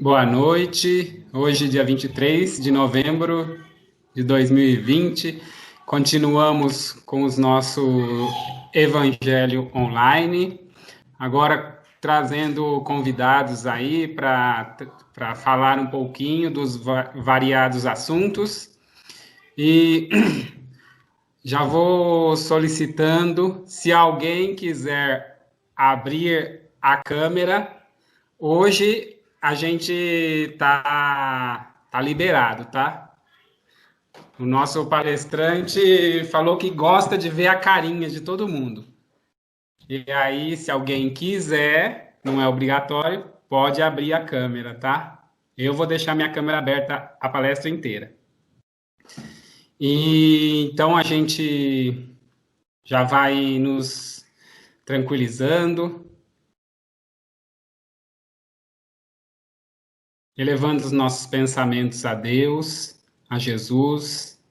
Boa noite. Hoje, dia 23 de novembro de 2020, continuamos com o nosso Evangelho online. Agora, trazendo convidados aí para falar um pouquinho dos variados assuntos. E já vou solicitando, se alguém quiser abrir a câmera. Hoje a gente tá liberado, tá? O nosso palestrante falou que gosta de ver a carinha de todo mundo. E aí, se alguém quiser, não é obrigatório, pode abrir a câmera, tá? Eu vou deixar minha câmera aberta a palestra inteira. E então a gente já vai nos tranquilizando, elevando os nossos pensamentos a Deus, a Jesus,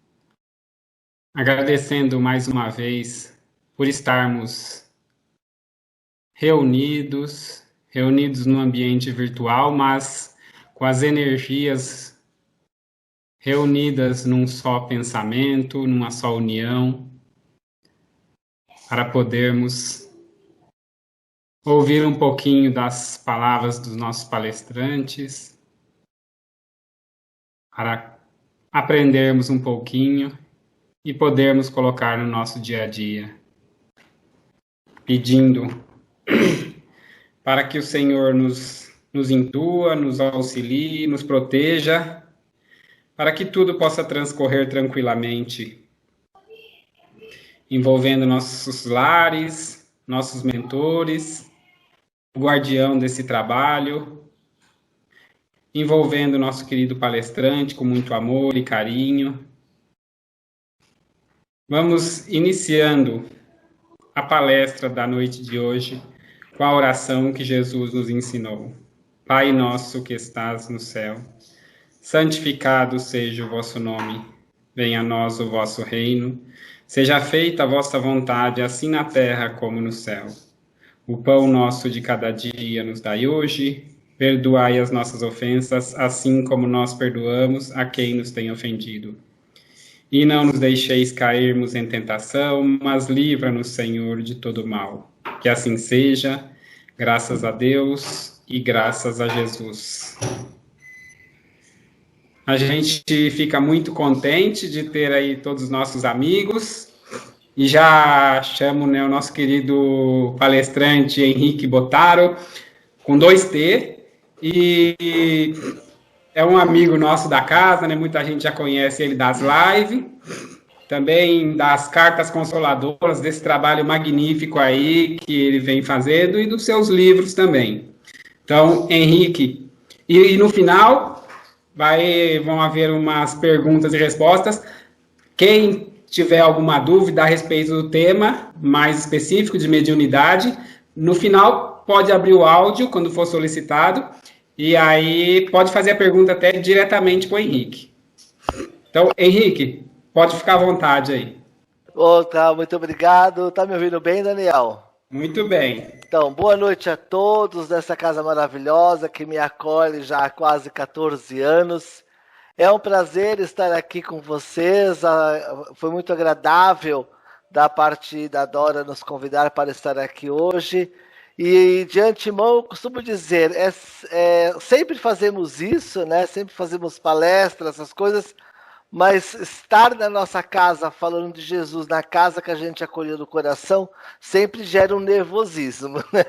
agradecendo mais uma vez por estarmos reunidos no ambiente virtual, mas com as energias reunidas num só pensamento, numa só união, para podermos ouvir um pouquinho das palavras dos nossos palestrantes, para aprendermos um pouquinho e podermos colocar no nosso dia a dia, pedindo para que o Senhor nos intua, nos auxilie, nos proteja, para que tudo possa transcorrer tranquilamente, envolvendo nossos lares, nossos mentores, o guardião desse trabalho, envolvendo nosso querido palestrante com muito amor e carinho. Vamos iniciando a palestra da noite de hoje com a oração que Jesus nos ensinou. Pai nosso que estás no céu, santificado seja o vosso nome. Venha a nós o vosso reino. Seja feita a vossa vontade, assim na terra como no céu. O pão nosso de cada dia nos dai hoje. Perdoai as nossas ofensas, assim como nós perdoamos a quem nos tem ofendido. E não nos deixeis cairmos em tentação, mas livra-nos, Senhor, de todo mal. Que assim seja, graças a Deus e graças a Jesus. A gente fica muito contente de ter aí todos os nossos amigos e já chamo, né, o nosso querido palestrante Henrique Botaro, com 2T, e é um amigo nosso da casa, né? Muita gente já conhece ele das lives, também das cartas consoladoras, desse trabalho magnífico aí que ele vem fazendo e dos seus livros também. Então, Henrique, e no final vão haver umas perguntas e respostas. Quem tiver alguma dúvida a respeito do tema mais específico de mediunidade, no final pode abrir o áudio quando for solicitado e aí pode fazer a pergunta até diretamente para o Henrique. Então, Henrique, pode ficar à vontade aí. Tá, muito obrigado. Tá me ouvindo bem, Daniel? Muito bem. Então, boa noite a todos dessa casa maravilhosa que me acolhe já há quase 14 anos. É um prazer estar aqui com vocês. Foi muito agradável da parte da Dora nos convidar para estar aqui hoje. E de antemão eu costumo dizer, sempre fazemos isso, né? Sempre fazemos palestras, essas coisas, mas estar na nossa casa falando de Jesus, na casa que a gente acolheu no coração, sempre gera um nervosismo, né?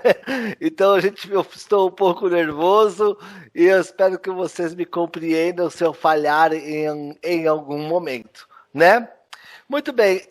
Então eu estou um pouco nervoso e eu espero que vocês me compreendam se eu falhar em algum momento, né? Muito bem,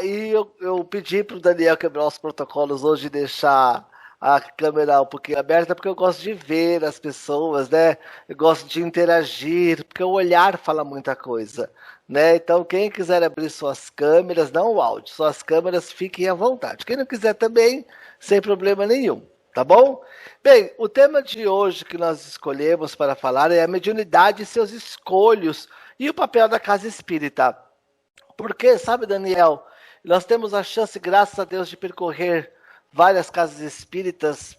e eu pedi para o Daniel quebrar os protocolos hoje e deixar a câmera um pouquinho aberta, porque eu gosto de ver as pessoas, né? Eu gosto de interagir, porque o olhar fala muita coisa, né? Então, quem quiser abrir suas câmeras, não o áudio, suas câmeras, fiquem à vontade. Quem não quiser também, sem problema nenhum, tá bom? Bem, o tema de hoje que nós escolhemos para falar é a mediunidade e seus escolhos e o papel da casa espírita. Porque, sabe, Daniel, nós temos a chance, graças a Deus, de percorrer várias casas espíritas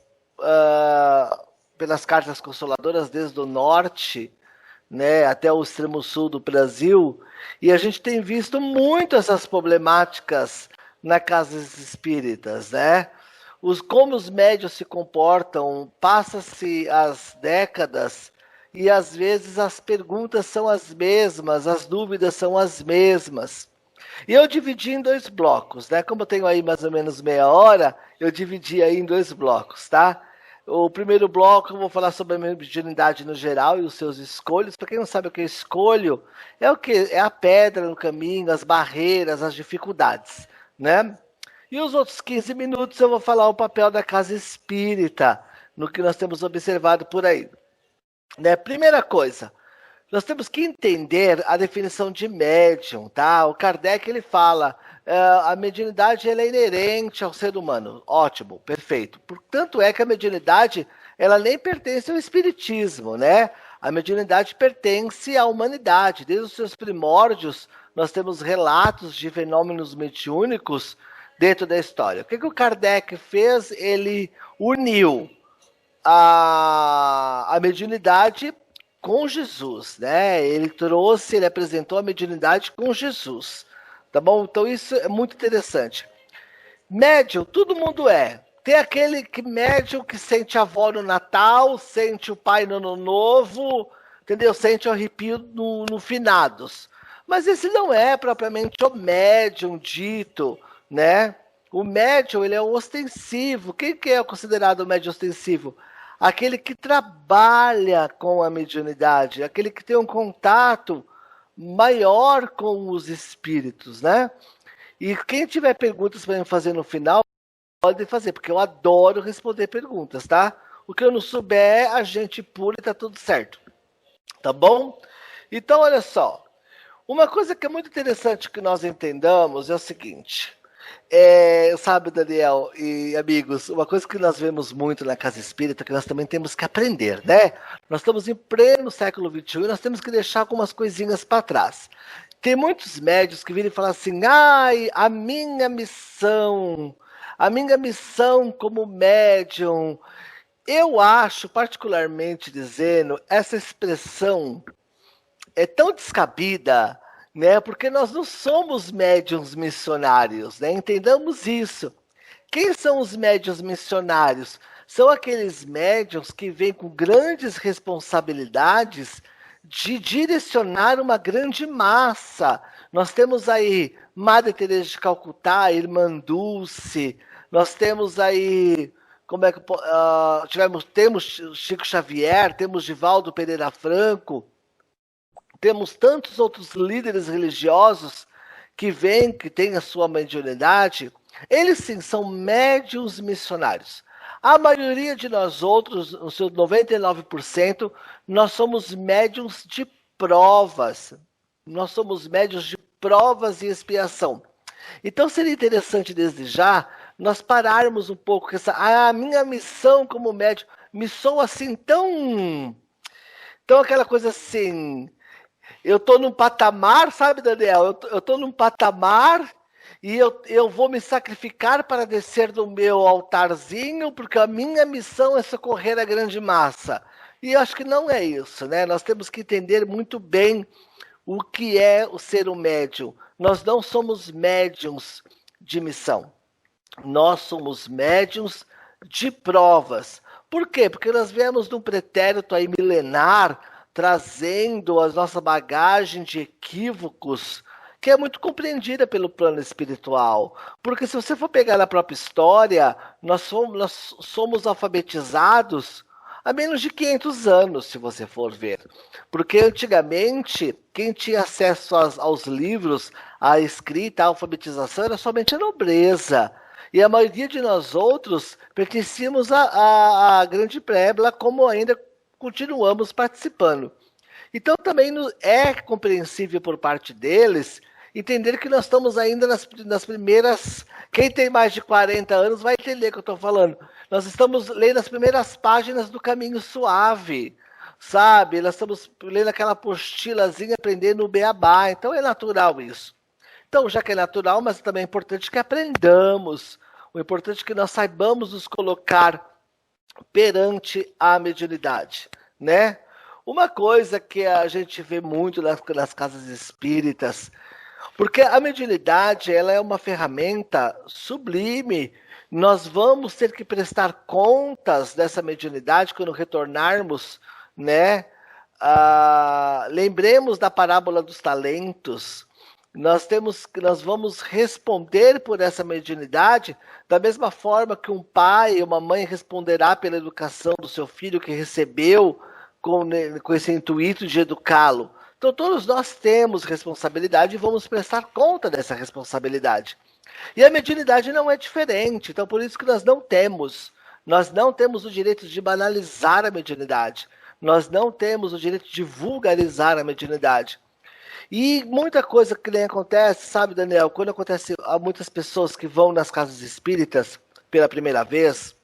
pelas cartas consoladoras desde o norte, né, até o extremo sul do Brasil, e a gente tem visto muito essas problemáticas nas casas espíritas, né? Como os médios se comportam, passa-se as décadas e às vezes as perguntas são as mesmas, as dúvidas são as mesmas. E eu dividi em 2 blocos, né? Como eu tenho aí mais ou menos meia hora, eu dividi aí em 2 blocos, tá? O primeiro bloco eu vou falar sobre a mediunidade no geral e os seus escolhos. Para quem não sabe o que é escolho, é o que? É a pedra no caminho, as barreiras, as dificuldades, né? E os outros 15 minutos eu vou falar o papel da casa espírita, no que nós temos observado por aí. Né? Primeira coisa, nós temos que entender a definição de médium, tá? O Kardec, ele fala, a mediunidade ela é inerente ao ser humano. Ótimo, perfeito. Portanto é que a mediunidade, ela nem pertence ao espiritismo, né? A mediunidade pertence à humanidade. Desde os seus primórdios, nós temos relatos de fenômenos mediúnicos dentro da história. O que o Kardec fez? Ele uniu a mediunidade com Jesus, né? Ele apresentou a mediunidade com Jesus, tá bom? Então isso é muito interessante. Médium, todo mundo é. Tem aquele médium que sente a avó no Natal, sente o pai no Ano Novo, entendeu? Sente o arrepio no finados. Mas esse não é propriamente o médium dito, né? O médium, ele é o ostensivo. Quem que é considerado o médium ostensivo? Aquele que trabalha com a mediunidade, aquele que tem um contato maior com os espíritos, né? E quem tiver perguntas para me fazer no final, pode fazer, porque eu adoro responder perguntas, tá? O que eu não souber, a gente pula e tá tudo certo. Tá bom? Então, olha só. Uma coisa que é muito interessante que nós entendamos é o seguinte. Sabe, Daniel e amigos, uma coisa que nós vemos muito na casa espírita, que nós também temos que aprender, né? Nós estamos em pleno século XXI e nós temos que deixar algumas coisinhas para trás. Tem muitos médios que viram e falam assim, ai, a minha missão como médium. Eu acho, particularmente dizendo, essa expressão é tão descabida, né? Porque nós não somos médiuns missionários, né? Entendamos isso. Quem são os médiuns missionários? São aqueles médiuns que vêm com grandes responsabilidades de direcionar uma grande massa. Nós temos aí Madre Teresa de Calcutá, Irmã Dulce, nós temos aí, temos Chico Xavier, temos Divaldo Pereira Franco, temos tantos outros líderes religiosos que vêm, que têm a sua mediunidade. Eles sim são médiuns missionários. A maioria de nós outros, o seu 99%, nós somos médiuns de provas. Nós somos médiuns de provas e expiação. Então seria interessante desde já nós pararmos um pouco com a minha missão como médium me soa assim tão aquela coisa assim. Eu estou num patamar, sabe, Daniel? Eu estou num patamar e eu vou me sacrificar para descer do meu altarzinho, porque a minha missão é socorrer a grande massa. E eu acho que não é isso, né? Nós temos que entender muito bem o que é o ser um médium. Nós não somos médiums de missão. Nós somos médiums de provas. Por quê? Porque nós viemos de um pretérito aí milenar, trazendo a nossa bagagem de equívocos, que é muito compreendida pelo plano espiritual. Porque se você for pegar na própria história, nós somos alfabetizados há menos de 500 anos, se você for ver. Porque antigamente, quem tinha acesso aos livros, à escrita, à alfabetização, era somente a nobreza. E a maioria de nós outros pertencíamos à grande plebe, como ainda continuamos participando. Então também é compreensível por parte deles entender que nós estamos ainda nas primeiras... Quem tem mais de 40 anos vai entender o que eu estou falando. Nós estamos lendo as primeiras páginas do Caminho Suave, sabe? Nós estamos lendo aquela apostilazinha, aprendendo o beabá. Então é natural isso. Então, já que é natural, mas também é importante que aprendamos. O importante é que nós saibamos nos colocar perante a mediunidade, né? Uma coisa que a gente vê muito nas casas espíritas, porque a mediunidade, ela é uma ferramenta sublime. Nós vamos ter que prestar contas dessa mediunidade quando retornarmos, né? Lembremos da parábola dos talentos. Nós vamos responder por essa mediunidade da mesma forma que um pai e uma mãe responderá pela educação do seu filho que recebeu com esse intuito de educá-lo. Então todos nós temos responsabilidade e vamos prestar conta dessa responsabilidade. E a mediunidade não é diferente, então por isso que nós não temos o direito de banalizar a mediunidade, nós não temos o direito de vulgarizar a mediunidade. E muita coisa que nem acontece, sabe, Daniel, quando acontece a muitas pessoas que vão nas casas espíritas pela primeira vez,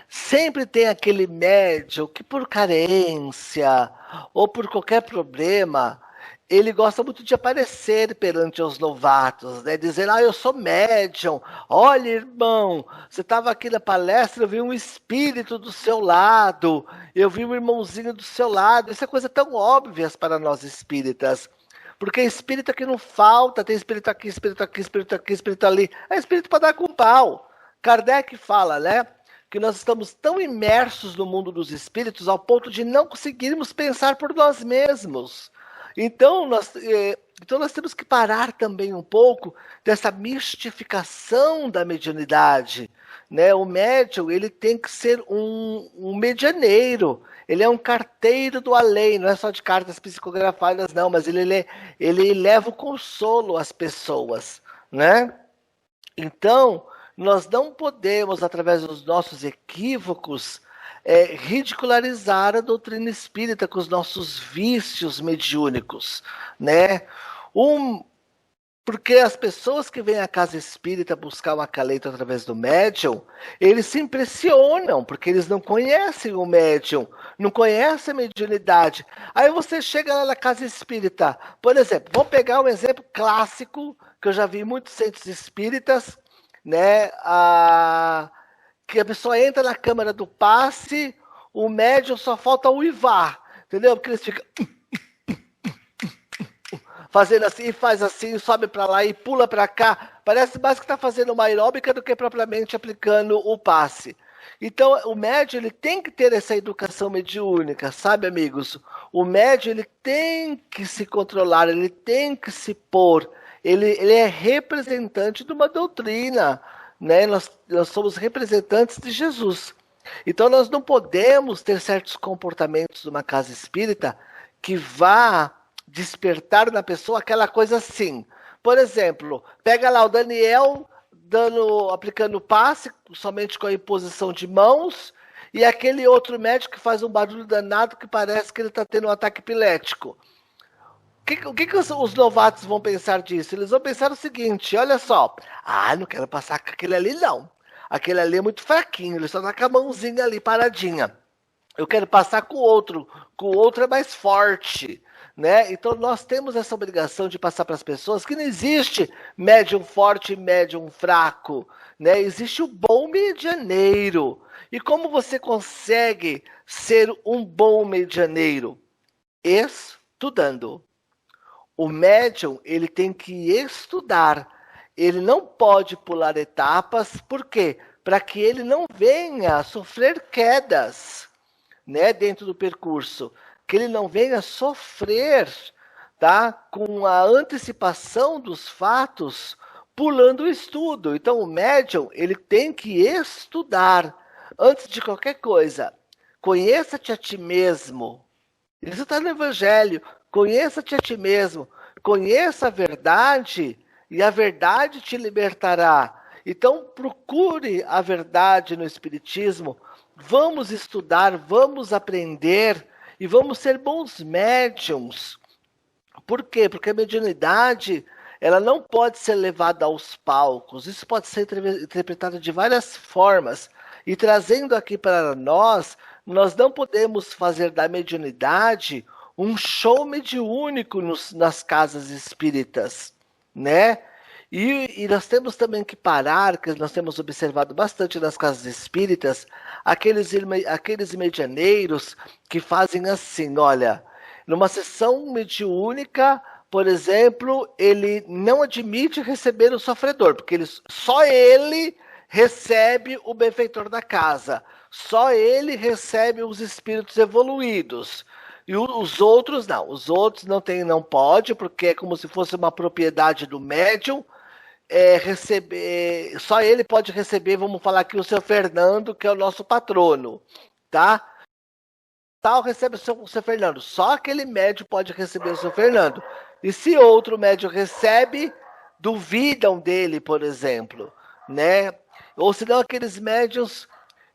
sempre tem aquele médium que por carência ou por qualquer problema, ele gosta muito de aparecer perante os novatos, né? Dizer, eu sou médium, olha irmão, você estava aqui na palestra, eu vi um espírito do seu lado, eu vi um irmãozinho do seu lado, isso é coisa tão óbvia para nós espíritas. Porque espírito que não falta, tem espírito aqui, espírito aqui, espírito aqui, espírito ali, é espírito para dar com pau. Kardec fala, né? Que nós estamos tão imersos no mundo dos espíritos ao ponto de não conseguirmos pensar por nós mesmos. Então nós temos que parar também um pouco dessa mistificação da mediunidade, né? O médium, ele tem que ser um medianeiro, ele é um carteiro do além, não é só de cartas psicografadas não, mas ele leva o consolo às pessoas, né? Então, nós não podemos, através dos nossos equívocos, ridicularizar a doutrina espírita com os nossos vícios mediúnicos, né? Porque as pessoas que vêm à casa espírita buscar um acalento através do médium, eles se impressionam, porque eles não conhecem o médium, não conhecem a mediunidade. Aí você chega lá na casa espírita, por exemplo, vamos pegar um exemplo clássico, que eu já vi em muitos centros espíritas, né? Que a pessoa entra na câmara do passe, o médium só falta uivar, entendeu? Porque eles ficam fazendo assim, faz assim, sobe para lá e pula para cá. Parece mais que está fazendo uma aeróbica do que propriamente aplicando o passe. Então, o médium, ele tem que ter essa educação mediúnica, sabe, amigos? O médium, ele tem que se controlar, ele tem que se pôr. Ele é representante de uma doutrina, né? Nós somos representantes de Jesus. Então, nós não podemos ter certos comportamentos numa casa espírita que vá despertar na pessoa aquela coisa assim. Por exemplo, pega lá o Daniel aplicando passe somente com a imposição de mãos e aquele outro médico que faz um barulho danado que parece que ele está tendo um ataque epilético. O que os novatos vão pensar disso? Eles vão pensar o seguinte, olha só, não quero passar com aquele ali não. Aquele ali é muito fraquinho, ele só tá com a mãozinha ali paradinha. Eu quero passar com o outro é mais forte. Né? Então nós temos essa obrigação de passar para as pessoas que não existe médium forte e médium fraco, né? Existe o bom medianeiro. E como você consegue ser um bom medianeiro? Estudando. O médium, ele tem que estudar. Ele não pode pular etapas, por quê? Para que ele não venha a sofrer quedas, né, dentro do percurso. Que ele não venha sofrer, tá, com a antecipação dos fatos, pulando o estudo. Então, o médium, ele tem que estudar antes de qualquer coisa. Conheça-te a ti mesmo. Isso está no Evangelho. Conheça-te a ti mesmo. Conheça a verdade e a verdade te libertará. Então, procure a verdade no Espiritismo. Vamos estudar, vamos aprender e vamos ser bons médiums. Por quê? Porque a mediunidade, ela não pode ser levada aos palcos. Isso pode ser interpretado de várias formas. E trazendo aqui para nós não podemos fazer da mediunidade um show mediúnico nas casas espíritas, né? E nós temos também que parar, que nós temos observado bastante nas casas espíritas, aqueles medianeiros que fazem assim, olha, numa sessão mediúnica, por exemplo, ele não admite receber o sofredor, porque só ele recebe o benfeitor da casa, só ele recebe os espíritos evoluídos. E os outros não, não pode, porque é como se fosse uma propriedade do médium, receber, só ele pode receber, vamos falar aqui, o seu Fernando, que é o nosso patrono, tá? Tal recebe o seu Fernando, só aquele médium pode receber o seu Fernando. E se outro médium recebe, duvidam dele, por exemplo, né? Ou senão aqueles médiums,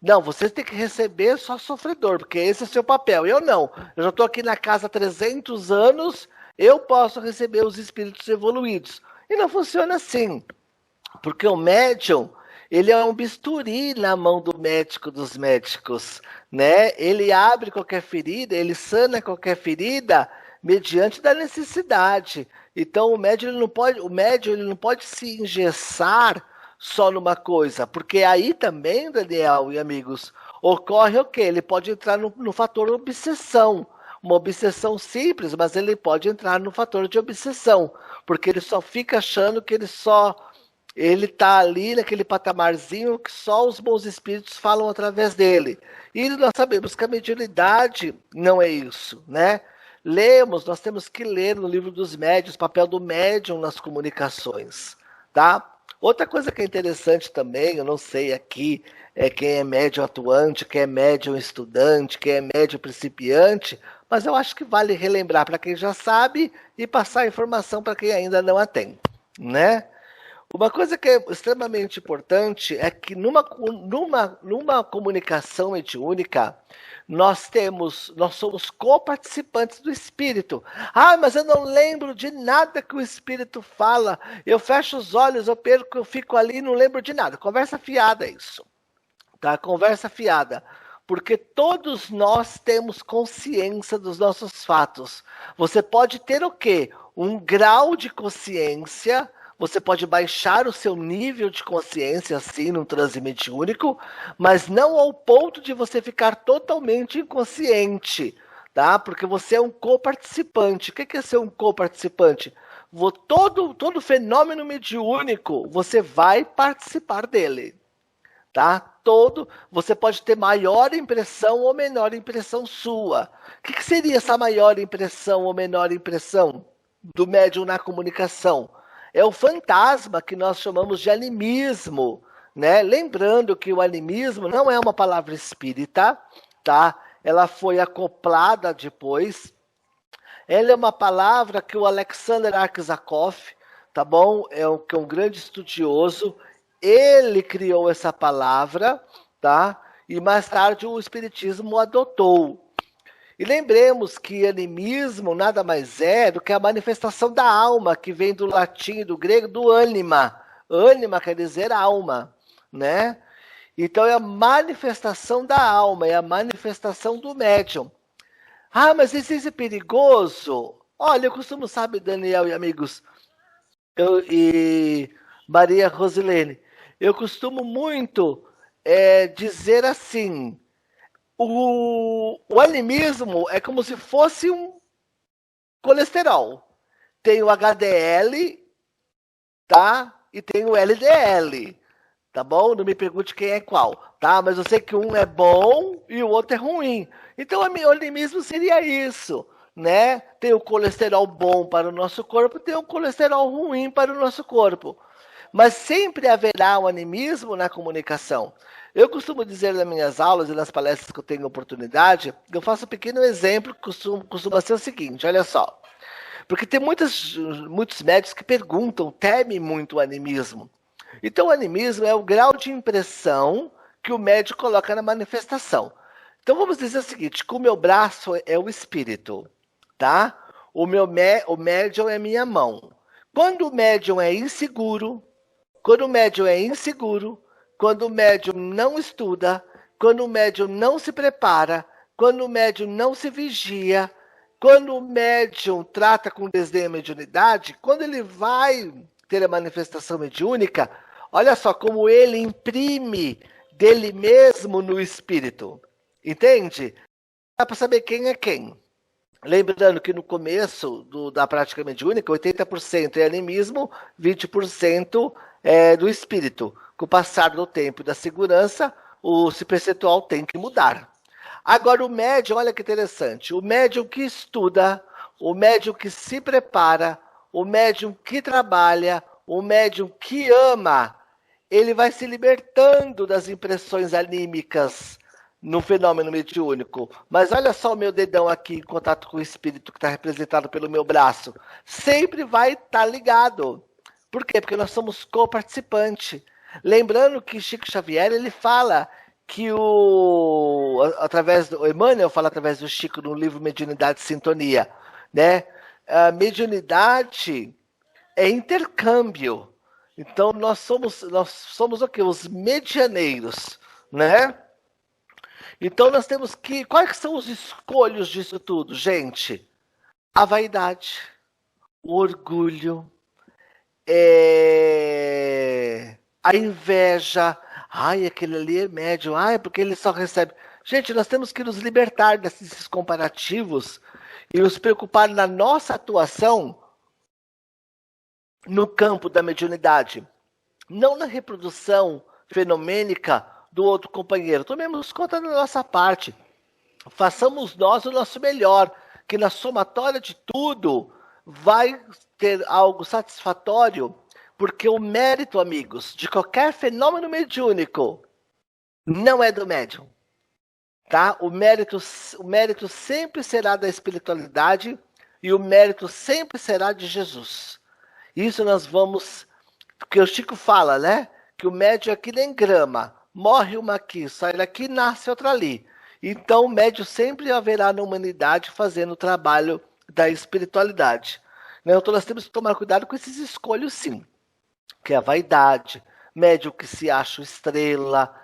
não, você tem que receber só sofredor, porque esse é o seu papel. Eu não, eu já estou aqui na casa há 300 anos, eu posso receber os espíritos evoluídos. E não funciona assim, porque o médium, ele é um bisturi na mão do médico dos médicos, né? Ele abre qualquer ferida, ele sana qualquer ferida mediante da necessidade. Então o médium ele não pode se engessar só numa coisa, porque aí também, Daniel e amigos, ocorre o quê? Ele pode entrar no fator obsessão. Uma obsessão simples, mas ele pode entrar no fator de obsessão, porque ele só fica achando que ele está ali naquele patamarzinho que só os bons espíritos falam através dele. E nós sabemos que a mediunidade não é isso, né? Nós temos que ler no livro dos médiuns, o papel do médium nas comunicações, tá? Outra coisa que é interessante também, eu não sei aqui, quem é médium atuante, quem é médium estudante, quem é médium principiante, mas eu acho que vale relembrar para quem já sabe e passar a informação para quem ainda não a tem, né? Uma coisa que é extremamente importante é que numa comunicação mediúnica, nós somos coparticipantes do espírito. Ah, mas eu não lembro de nada que o espírito fala. Eu fecho os olhos, eu fico ali e não lembro de nada. Conversa fiada isso. Tá? Conversa fiada. Porque todos nós temos consciência dos nossos fatos. Você pode ter o quê? Um grau de consciência. Você pode baixar o seu nível de consciência, assim, num transe mediúnico, mas não ao ponto de você ficar totalmente inconsciente, tá? Porque você é um coparticipante. O que é ser um coparticipante? Todo fenômeno mediúnico, você vai participar dele, tá? Você pode ter maior impressão ou menor impressão sua. O que seria essa maior impressão ou menor impressão do médium na comunicação? É o fantasma que nós chamamos de animismo, né? Lembrando que o animismo não é uma palavra espírita, tá? Ela foi acoplada depois. Ela é uma palavra que o Alexander Aksakov, tá bom? Que é um grande estudioso. Ele criou essa palavra, tá? E mais tarde o espiritismo adotou. E lembremos que animismo nada mais é do que a manifestação da alma, que vem do latim e do grego, do ânima. Ânima quer dizer alma, né? Então é a manifestação da alma, é a manifestação do médium. Ah, mas isso é perigoso? Olha, eu costumo, sabe, Daniel e amigos, e Maria Rosilene, eu costumo muito dizer assim, o animismo é como se fosse um colesterol. Tem o HDL, tá? E tem o LDL, tá bom? Não me pergunte quem é qual, tá? Mas eu sei que um é bom e o outro é ruim. Então, o animismo seria isso, né? Tem o colesterol bom para o nosso corpo, tem o colesterol ruim para o nosso corpo. Mas sempre haverá um animismo na comunicação. Eu costumo dizer nas minhas aulas e nas palestras que eu tenho oportunidade, eu faço um pequeno exemplo que costuma ser o seguinte, olha só. Porque tem muitos médicos que perguntam, temem muito o animismo. Então o animismo é o grau de impressão que o médico coloca na manifestação. Então vamos dizer o seguinte, que o meu braço é o espírito, tá? O médium é minha mão. Quando o médium é inseguro, quando o médium não estuda, quando o médium não se prepara, quando o médium não se vigia, quando o médium trata com desdém a mediunidade, quando ele vai ter a manifestação mediúnica, olha só como ele imprime dele mesmo no espírito. Entende? Dá para saber quem é quem. Lembrando que no começo da prática mediúnica, 80% é animismo, 20% é do espírito. Com o passar do tempo e da segurança, o percentual tem que mudar. Agora, o médium, olha que interessante, o médium que estuda, o médium que se prepara, o médium que trabalha, o médium que ama, ele vai se libertando das impressões anímicas no fenômeno mediúnico. Mas olha só o meu dedão aqui em contato com o espírito que está representado pelo meu braço. Sempre vai estar ligado. Por quê? Porque nós somos co-participante. Lembrando que Chico Xavier, ele fala que através do Emmanuel fala através do Chico no livro Mediunidade e Sintonia, né? A mediunidade é intercâmbio. Então nós somos o quê? Os medianeiros, né? Então nós temos que... Quais são os escolhos disso tudo, gente? A vaidade, o orgulho, a inveja. Ai, aquele ali é médium. Ai, porque ele só recebe... Gente, nós temos que nos libertar desses comparativos e nos preocupar na nossa atuação no campo da mediunidade. Não na reprodução fenomênica do outro companheiro. Tomemos conta da nossa parte. Façamos nós o nosso melhor, que na somatória de tudo vai ter algo satisfatório, porque o mérito, amigos, de qualquer fenômeno mediúnico não é do médium. Tá? O mérito sempre será da espiritualidade e o mérito sempre será de Jesus. Isso nós vamos... Porque o Chico fala, né? Que o médium é que nem grama. Morre uma aqui, sai daqui, nasce outra ali. Então o médium sempre haverá na humanidade fazendo o trabalho da espiritualidade. Então nós temos que tomar cuidado com esses escolhos, sim. Que é a vaidade, médium que se acha estrela,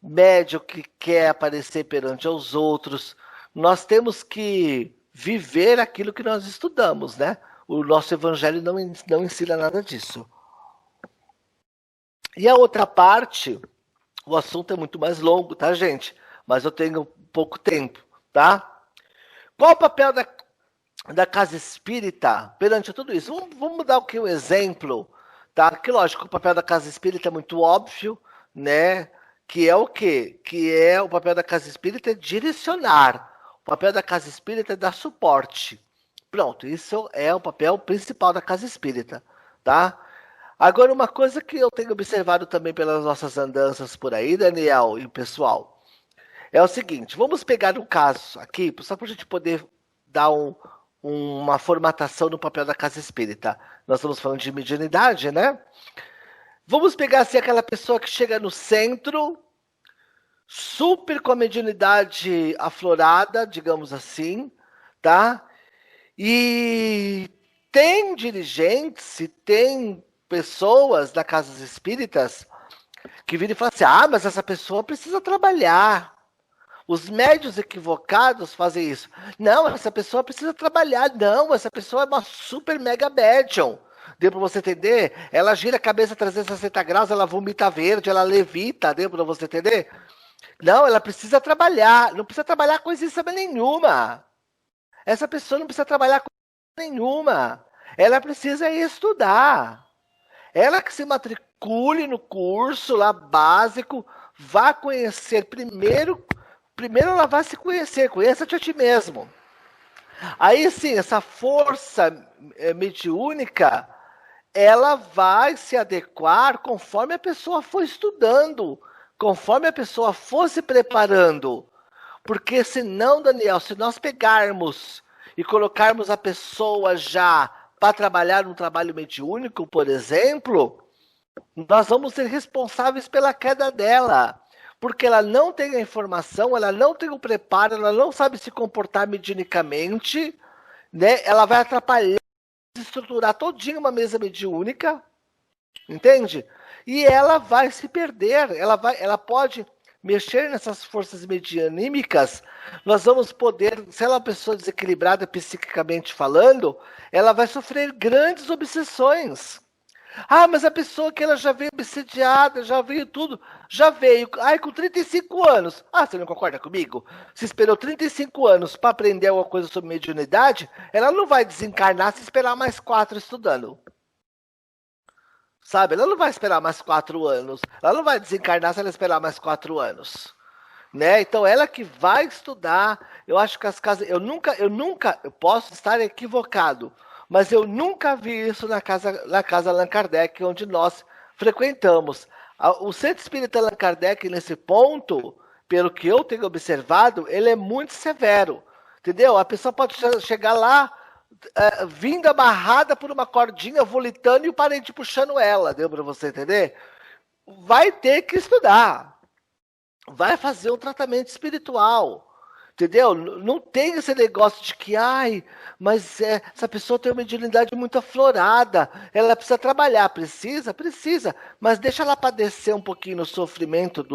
médium que quer aparecer perante aos outros. Nós temos que viver aquilo que nós estudamos, né? O nosso evangelho não ensina nada disso. E a outra parte, o assunto é muito mais longo, tá, gente? Mas eu tenho pouco tempo, tá? Qual o papel da casa espírita perante tudo isso? Vamos dar aqui um exemplo, tá? Que lógico, o papel da casa espírita é muito óbvio, né? Que é o quê? Que é o papel da casa espírita é direcionar. O papel da casa espírita é dar suporte. Pronto, isso é o papel principal da casa espírita, tá? Agora, uma coisa que eu tenho observado também pelas nossas andanças por aí, Daniel e o pessoal, é o seguinte, vamos pegar um caso aqui, só para a gente poder dar uma formatação no papel da casa espírita. Nós estamos falando de mediunidade, né? Vamos pegar assim aquela pessoa que chega no centro, super com a mediunidade aflorada, digamos assim, tá? E tem dirigentes e tem pessoas da casas espíritas que viram e falam assim, mas essa pessoa precisa trabalhar. Os médios equivocados fazem isso. Não, essa pessoa precisa trabalhar. Não, essa pessoa é uma super mega médium. Deu para você entender? Ela gira a cabeça 360 graus, ela vomita verde, ela levita. Deu para você entender? Não, ela precisa trabalhar. Não precisa trabalhar coisa nenhuma. Essa pessoa não precisa trabalhar coisa nenhuma. Ela precisa estudar. Ela que se matricule no curso lá básico, vá conhecer primeiro ela vai se conhecer, conheça-te a ti mesmo. Aí sim, essa força mediúnica, ela vai se adequar conforme a pessoa for estudando, conforme a pessoa for se preparando. Porque senão, Daniel, se nós pegarmos e colocarmos a pessoa já para trabalhar num trabalho mediúnico, por exemplo, nós vamos ser responsáveis pela queda dela. Porque ela não tem a informação, ela não tem o preparo, ela não sabe se comportar mediunicamente, né? Ela vai atrapalhar, estruturar todinha uma mesa mediúnica, entende? E ela vai se perder, ela pode mexer nessas forças medianímicas, nós vamos poder, se ela é uma pessoa desequilibrada psiquicamente falando, ela vai sofrer grandes obsessões. Ah, mas a pessoa que ela já veio obsediada, já veio tudo, já veio. Ai, com 35 anos. Ah, você não concorda comigo? Se esperou 35 anos para aprender alguma coisa sobre mediunidade, ela não vai desencarnar se esperar mais 4 estudando. Sabe? Ela não vai esperar mais 4 anos. Ela não vai desencarnar se ela esperar mais 4 anos. Né? Então ela que vai estudar. Eu acho que as casas. Eu posso estar equivocado, mas eu nunca vi isso na casa Allan Kardec, onde nós frequentamos. O Centro Espírita Allan Kardec, nesse ponto, pelo que eu tenho observado, ele é muito severo. Entendeu? A pessoa pode chegar lá, vindo amarrada por uma cordinha, volitando e o parente puxando ela. Deu para você entender? Vai ter que estudar. Vai fazer um tratamento espiritual, entendeu? Não tem esse negócio de que, ai, mas essa pessoa tem uma mediunidade muito aflorada, ela precisa trabalhar, precisa, mas deixa ela padecer um pouquinho no sofrimento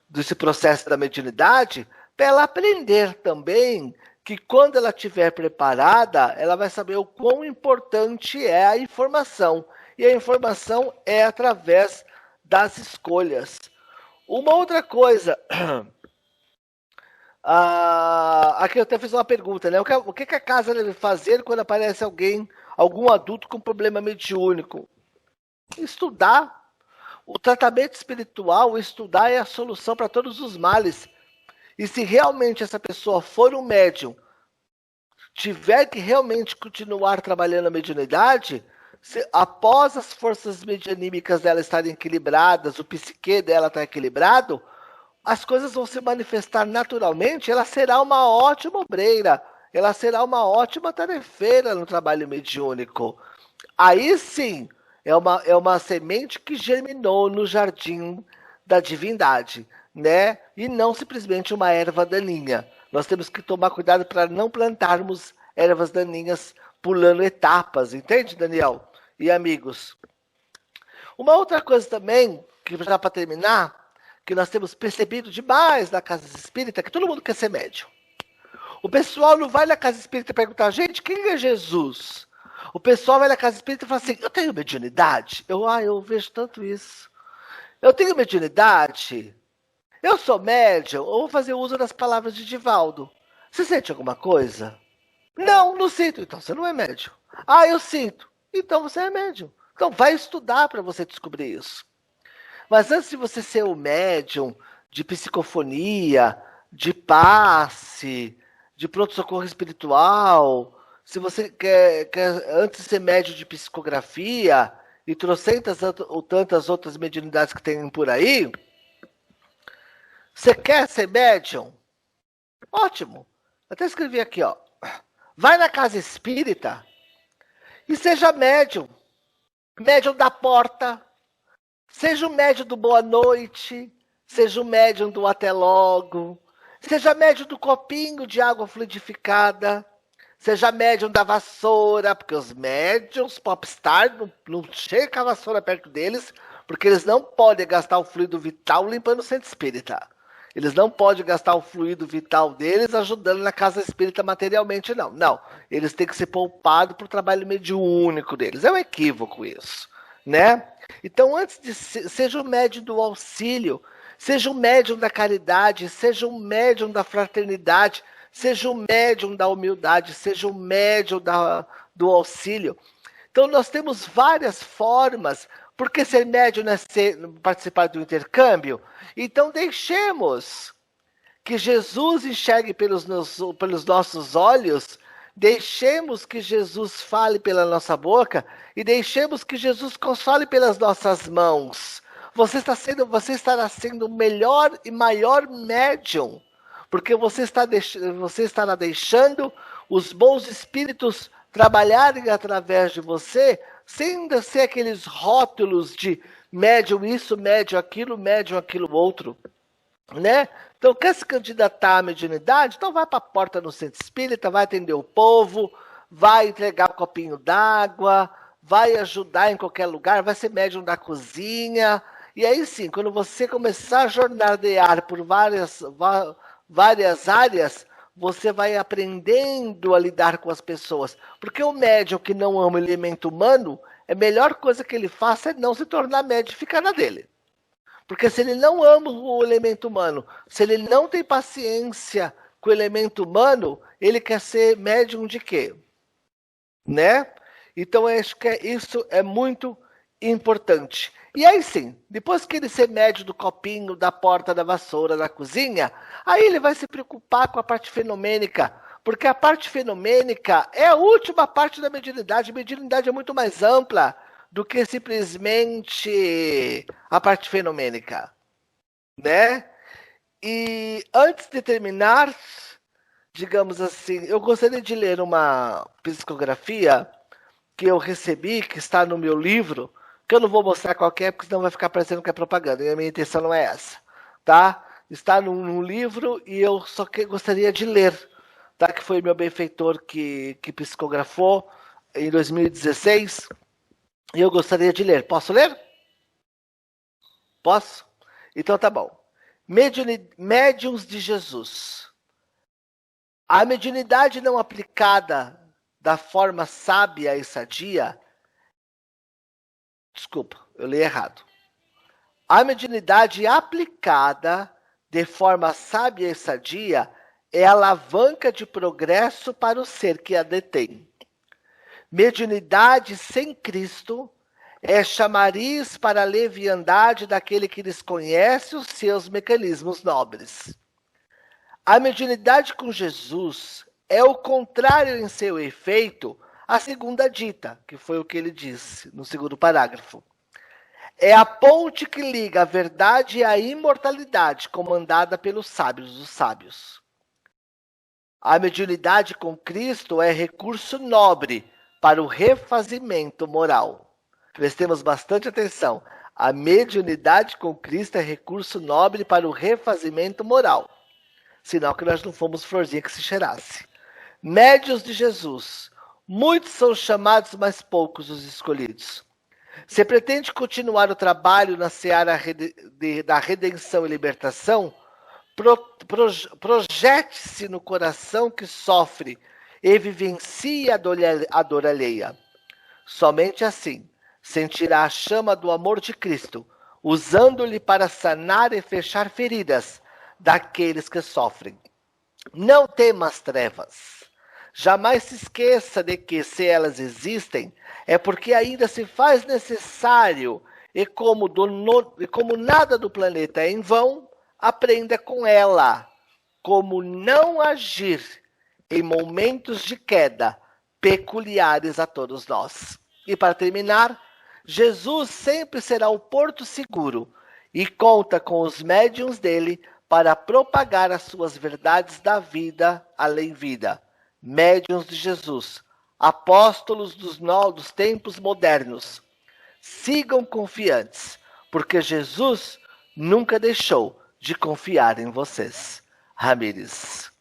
desse processo da mediunidade, para ela aprender também que quando ela estiver preparada, ela vai saber o quão importante é a informação, e a informação é através das escolhas. Uma outra coisa, aqui eu até fiz uma pergunta, né? O que a casa deve fazer quando aparece algum adulto com problema mediúnico? Estudar. O tratamento espiritual, estudar é a solução para todos os males. E se realmente essa pessoa for um médium, tiver que realmente continuar trabalhando a mediunidade, após as forças medianímicas dela estarem equilibradas, o psique dela estar equilibrado, as coisas vão se manifestar naturalmente, ela será uma ótima obreira, ela será uma ótima tarefeira no trabalho mediúnico. Aí sim, é uma semente que germinou no jardim da divindade, né? E não simplesmente uma erva daninha. Nós temos que tomar cuidado para não plantarmos ervas daninhas pulando etapas, entende, Daniel? E amigos. Uma outra coisa também, que já para terminar, que nós temos percebido demais na casa espírita, é que todo mundo quer ser médium. O pessoal não vai na casa espírita perguntar, gente, quem é Jesus? O pessoal vai na casa espírita e fala assim, eu tenho mediunidade? Eu vejo tanto isso. Eu tenho mediunidade? Eu sou médium? Ou vou fazer uso das palavras de Divaldo. Você sente alguma coisa? Não, não sinto. Então você não é médium. Ah, eu sinto. Então você é médium. Então vai estudar para você descobrir isso. Mas antes de você ser o médium de psicofonia, de passe, de pronto-socorro espiritual, se você quer antes de ser médium de psicografia e trocentas ou tantas outras mediunidades que tem por aí, você quer ser médium? Ótimo. Até escrevi aqui, ó. Vai na casa espírita e seja médium. Médium da porta. Seja o médium do boa noite. Seja o médium do até logo. Seja médium do copinho de água fluidificada. Seja médium da vassoura, porque os médiums popstar não chega com a vassoura perto deles, porque eles não podem gastar o fluido vital limpando o centro espírita. Eles não podem gastar o fluido vital deles ajudando na casa espírita materialmente, não. Não, eles têm que ser poupados para o trabalho mediúnico deles. É um equívoco isso, né? Então, antes de seja o médium do auxílio, seja o médium da caridade, seja o médium da fraternidade, seja o médium da humildade, seja o médium do auxílio. Então, nós temos várias formas. Porque ser médium não é participar do intercâmbio? Então, deixemos que Jesus enxergue pelos nossos olhos, deixemos que Jesus fale pela nossa boca e deixemos que Jesus console pelas nossas mãos. Você estará sendo o melhor e maior médium, porque você estará deixando os bons espíritos trabalharem através de você, sem ainda ser aqueles rótulos de médium isso, médium aquilo outro, né? Então, quer se candidatar à mediunidade? Então vai para a porta no centro espírita, vai atender o povo, vai entregar um copinho d'água, vai ajudar em qualquer lugar, vai ser médium da cozinha. E aí sim, quando você começar a jornadear por várias áreas, você vai aprendendo a lidar com as pessoas. Porque o médium que não ama o elemento humano a melhor coisa que ele faça é não se tornar médium e ficar na dele. Porque se ele não ama o elemento humano, se ele não tem paciência com o elemento humano, ele quer ser médium de quê? Né? Então, eu acho que isso é muito importante. E aí sim, depois que ele ser médium do copinho, da porta, da vassoura, da cozinha, aí ele vai se preocupar com a parte fenomênica, porque a parte fenomênica é a última parte da mediunidade. A mediunidade é muito mais ampla do que simplesmente a parte fenomênica, né? E antes de terminar, digamos assim, eu gostaria de ler uma psicografia que eu recebi, que está no meu livro, que eu não vou mostrar qual é, porque senão vai ficar parecendo que é propaganda, e a minha intenção não é essa, tá? Está num livro e eu só gostaria de ler, tá? Que foi meu benfeitor que psicografou em 2016, e eu gostaria de ler. Posso ler? Posso? Então tá bom. Médiuns de Jesus. A mediunidade não aplicada da forma sábia e sadia. Desculpa, eu li errado. A mediunidade aplicada de forma sábia e sadia é a alavanca de progresso para o ser que a detém. Mediunidade sem Cristo é chamariz para a leviandade daquele que desconhece os seus mecanismos nobres. A mediunidade com Jesus é o contrário em seu efeito à segunda dita, que foi o que ele disse no segundo parágrafo. É a ponte que liga a verdade e a imortalidade, comandada pelos sábios dos sábios. A mediunidade com Cristo é recurso nobre para o refazimento moral. Prestemos bastante atenção. A mediunidade com Cristo é recurso nobre para o refazimento moral. Sinal que nós não fomos florzinha que se cheirasse. Médiuns de Jesus. Muitos são chamados, mas poucos os escolhidos. Se pretende continuar o trabalho na seara da redenção e libertação, projete-se no coração que sofre e vivencia a dor alheia. Somente assim sentirá a chama do amor de Cristo, usando-lhe para sanar e fechar feridas daqueles que sofrem. Não tema as trevas. Jamais se esqueça de que, se elas existem, é porque ainda se faz necessário, e como nada do planeta é em vão, aprenda com ela como não agir em momentos de queda peculiares a todos nós. E para terminar, Jesus sempre será o porto seguro e conta com os médiuns dele para propagar as suas verdades da vida além vida. Médiuns de Jesus, apóstolos dos tempos modernos, sigam confiantes, porque Jesus nunca deixou de confiar em vocês. Ramires.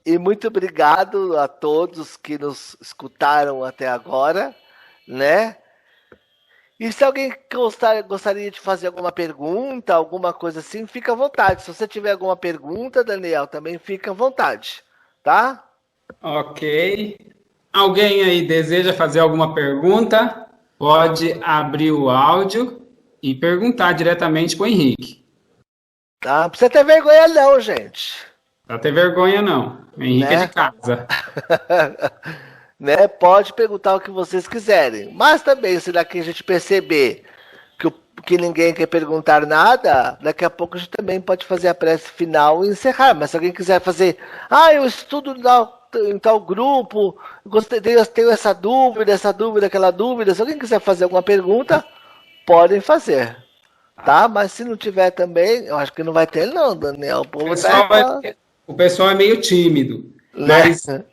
E muito obrigado a todos que nos escutaram até agora, né? E se alguém gostaria de fazer alguma pergunta, alguma coisa assim, fica à vontade. Se você tiver alguma pergunta, Daniel, também fica à vontade, tá? Ok. Alguém aí deseja fazer alguma pergunta? Pode abrir o áudio e perguntar diretamente com o Henrique. Tá? Não precisa ter vergonha não, gente. Não ter vergonha não. O Henrique é de casa. Né? Pode perguntar o que vocês quiserem. Mas também, se daqui a gente perceber que ninguém quer perguntar nada, daqui a pouco a gente também pode fazer a prece final e encerrar. Mas se alguém quiser fazer, eu estudo em tal grupo, tenho essa dúvida, aquela dúvida. Se alguém quiser fazer alguma pergunta, podem fazer. Tá? Mas se não tiver também, eu acho que não vai ter não, Daniel. O pessoal é meio tímido.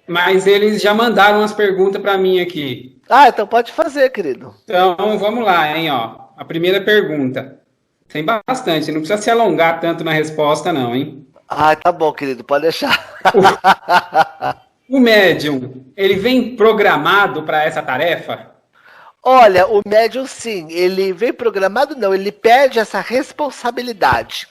Mas eles já mandaram umas perguntas para mim aqui. Então pode fazer, querido. Então vamos lá, hein? Ó. A primeira pergunta. Tem bastante, não precisa se alongar tanto na resposta, não, hein? Tá bom, querido, pode deixar. O médium, ele vem programado para essa tarefa? Olha, o médium sim, ele vem programado, não, ele perde essa responsabilidade,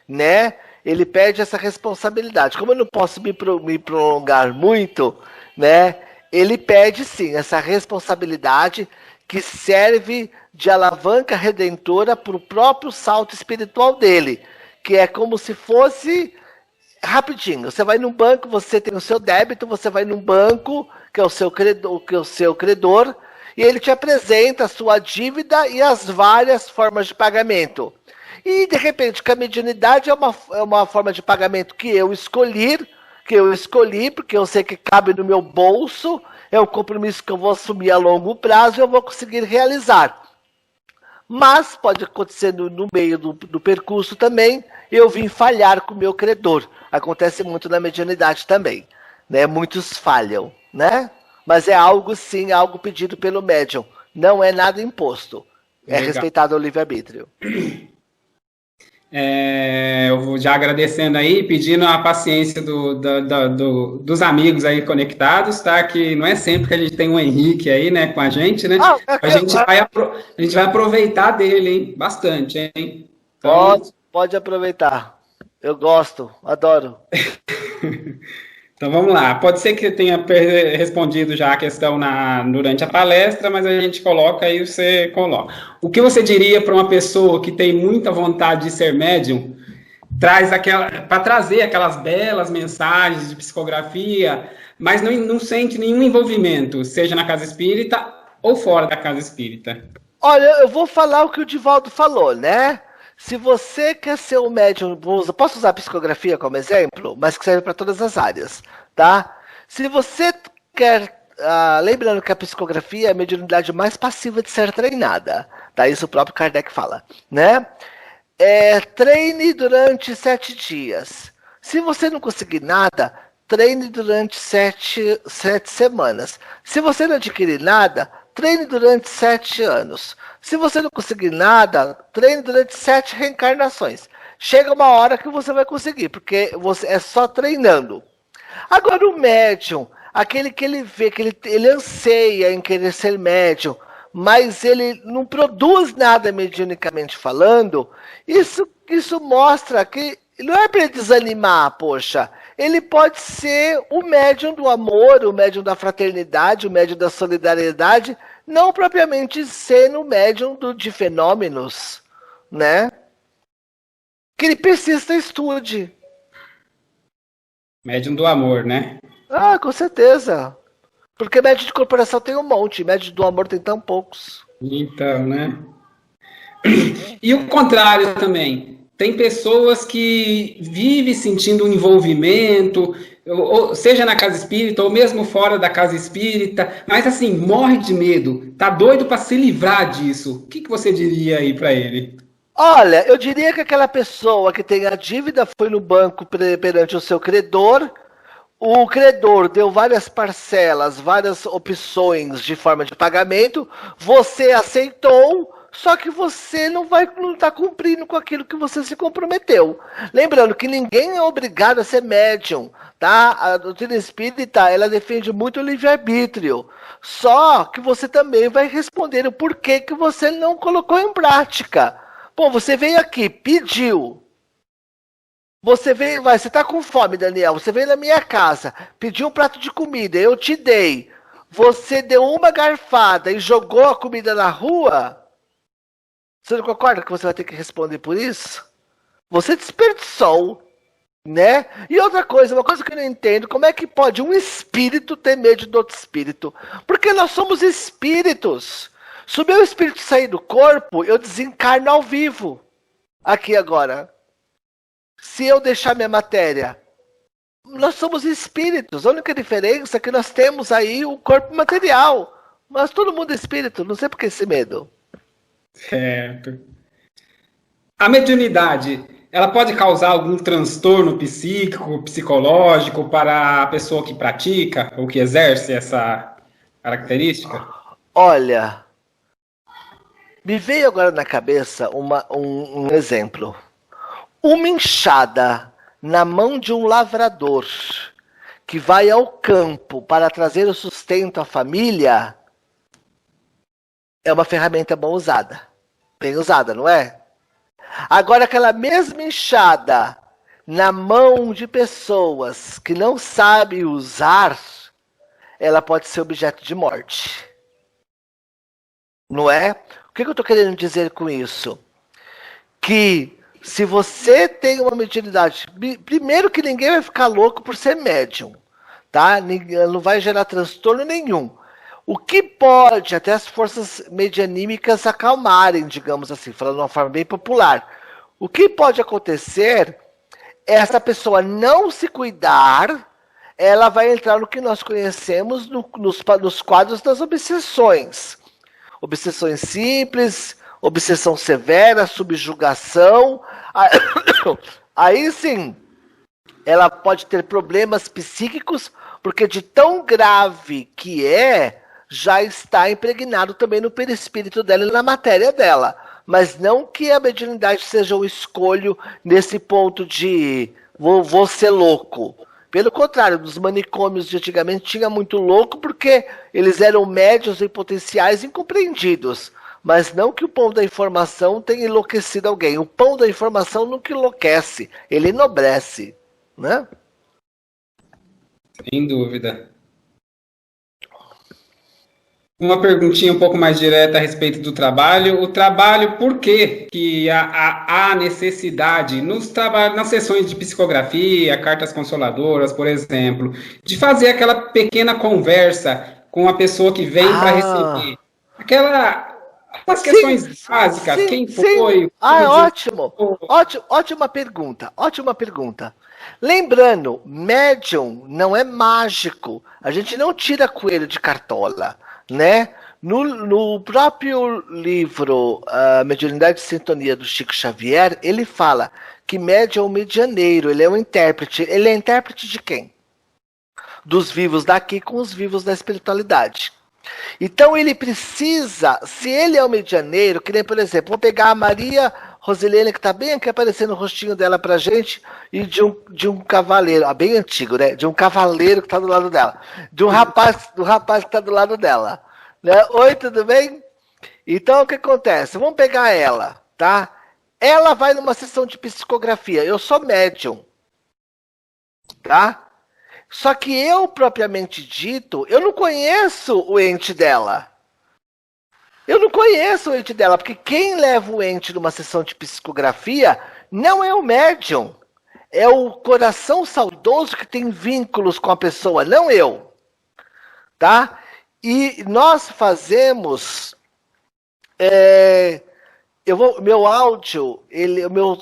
né? Ele perde essa responsabilidade. Como eu não posso me prolongar muito, né? ele pede sim essa responsabilidade que serve de alavanca redentora para o próprio salto espiritual dele, que é como se fosse rapidinho. Você vai num banco, você tem o seu débito, você vai num banco que é o seu credor, e ele te apresenta a sua dívida e as várias formas de pagamento. E de repente, que a mediunidade é uma forma de pagamento que eu escolhi, porque eu sei que cabe no meu bolso, é um compromisso que eu vou assumir a longo prazo e eu vou conseguir realizar. Mas pode acontecer no meio do percurso também, eu vim falhar com o meu credor. Acontece muito na mediunidade também, né? Muitos falham, né? Mas é algo sim, algo pedido pelo médium. Não é nada imposto. É respeitado o livre-arbítrio. Eu vou já agradecendo aí, pedindo a paciência dos amigos aí conectados, tá? Que não é sempre que a gente tem o Henrique aí, né, com a gente, né? A gente vai aproveitar dele, hein? Bastante, hein? Então... Pode aproveitar. Eu gosto, adoro. Então vamos lá. Pode ser que eu tenha respondido já a questão durante a palestra, mas a gente coloca aí, você coloca. O que você diria para uma pessoa que tem muita vontade de ser médium, para trazer aquelas belas mensagens de psicografia, mas não sente nenhum envolvimento, seja na casa espírita ou fora da casa espírita? Olha, eu vou falar o que o Divaldo falou, né? Se você quer ser um médium, posso usar a psicografia como exemplo, mas que serve para todas as áreas, tá? Se você quer, lembrando que a psicografia é a mediunidade mais passiva de ser treinada, tá? Isso o próprio Kardec fala, né? Treine durante 7 dias. Se você não conseguir nada, treine durante 7 semanas. Se você não adquirir nada, treine durante 7 anos. Se você não conseguir nada, treine durante 7 reencarnações. Chega uma hora que você vai conseguir, porque você é só treinando. Agora o médium, aquele que ele vê, que ele anseia em querer ser médium, mas ele não produz nada mediunicamente falando, isso mostra que não é para ele desanimar, poxa. Ele pode ser o médium do amor, o médium da fraternidade, o médium da solidariedade, não propriamente sendo o médium de fenômenos, né? Que ele persista e estude. Médium do amor, né? Ah, com certeza. Porque médium de corporação tem um monte, médium do amor tem tão poucos. Então, né? E o contrário também. Tem pessoas que vivem sentindo um envolvimento, seja na casa espírita ou mesmo fora da casa espírita, mas assim, morre de medo, tá doido para se livrar disso. O que você diria aí para ele? Olha, eu diria que aquela pessoa que tem a dívida foi no banco perante o seu credor, o credor deu várias parcelas, várias opções de forma de pagamento, você aceitou, só que você não está cumprindo com aquilo que você se comprometeu. Lembrando que ninguém é obrigado a ser médium, tá? A doutrina espírita, ela defende muito o livre-arbítrio. Só que você também vai responder o porquê que você não colocou em prática. Pô, você veio aqui, pediu. Você está com fome, Daniel. Você veio na minha casa, pediu um prato de comida, eu te dei. Você deu uma garfada e jogou a comida na rua? Você não concorda que você vai ter que responder por isso? Você desperdiçou, né? E outra coisa, uma coisa que eu não entendo, como é que pode um espírito ter medo do outro espírito? Porque nós somos espíritos. Se o meu espírito sair do corpo, eu desencarno ao vivo. Aqui agora. Se eu deixar minha matéria, nós somos espíritos. A única diferença é que nós temos aí o corpo material. Mas todo mundo é espírito, não sei por que esse medo. Certo. A mediunidade, ela pode causar algum transtorno psíquico, psicológico para a pessoa que pratica ou que exerce essa característica? Olha, me veio agora na cabeça um exemplo. Uma enxada na mão de um lavrador que vai ao campo para trazer o sustento à família é uma ferramenta bem usada, não é? Agora, aquela mesma enxada na mão de pessoas que não sabem usar ela pode ser objeto de morte. Não é? O que eu estou querendo dizer com isso? Que se você tem uma mediunidade, primeiro que ninguém vai ficar louco por ser médium, tá? Não vai gerar transtorno nenhum. O que pode até as forças medianímicas acalmarem, digamos assim, falando de uma forma bem popular. O que pode acontecer é essa pessoa não se cuidar, ela vai entrar no que nós conhecemos nos quadros das obsessões. Obsessões simples, obsessão severa, subjugação. Aí sim, ela pode ter problemas psíquicos, porque de tão grave que já está impregnado também no perispírito dela e na matéria dela. Mas não que a mediunidade seja um escolho nesse ponto de vou ser louco. Pelo contrário, nos manicômios de antigamente tinha muito louco porque eles eram médios em potenciais incompreendidos. Mas não que o pão da informação tenha enlouquecido alguém. O pão da informação nunca enlouquece, ele enobrece, né? Sem dúvida. Uma perguntinha um pouco mais direta a respeito do trabalho. O trabalho, por que há necessidade nas sessões de psicografia, cartas consoladoras, por exemplo, de fazer aquela pequena conversa com a pessoa que vem para receber? Aquelas questões básicas, quem foi? Ótimo. Ótima pergunta. Ótima pergunta. Lembrando, médium não é mágico. A gente não tira coelho de cartola. Né? No próprio livro Mediunidade e Sintonia do Chico Xavier, ele fala que médium é um medianeiro, ele é um intérprete. Ele é intérprete de quem? Dos vivos daqui com os vivos da espiritualidade. Então ele precisa, se ele é um medianeiro, que nem, por exemplo, vou pegar a Maria Rosilene, que está bem aqui aparecendo o rostinho dela pra gente, e de um cavaleiro, bem antigo, né? De um cavaleiro que está do lado dela. Do rapaz que está do lado dela. Né? Oi, tudo bem? Então o que acontece? Vamos pegar ela, tá? Ela vai numa sessão de psicografia. Eu sou médium. Tá? Só que eu, propriamente dito, eu não conheço o ente dela. Eu não conheço o ente dela, porque quem leva o ente numa sessão de psicografia não é o médium. É o coração saudoso que tem vínculos com a pessoa, não eu. Tá? E nós fazemos... meu áudio,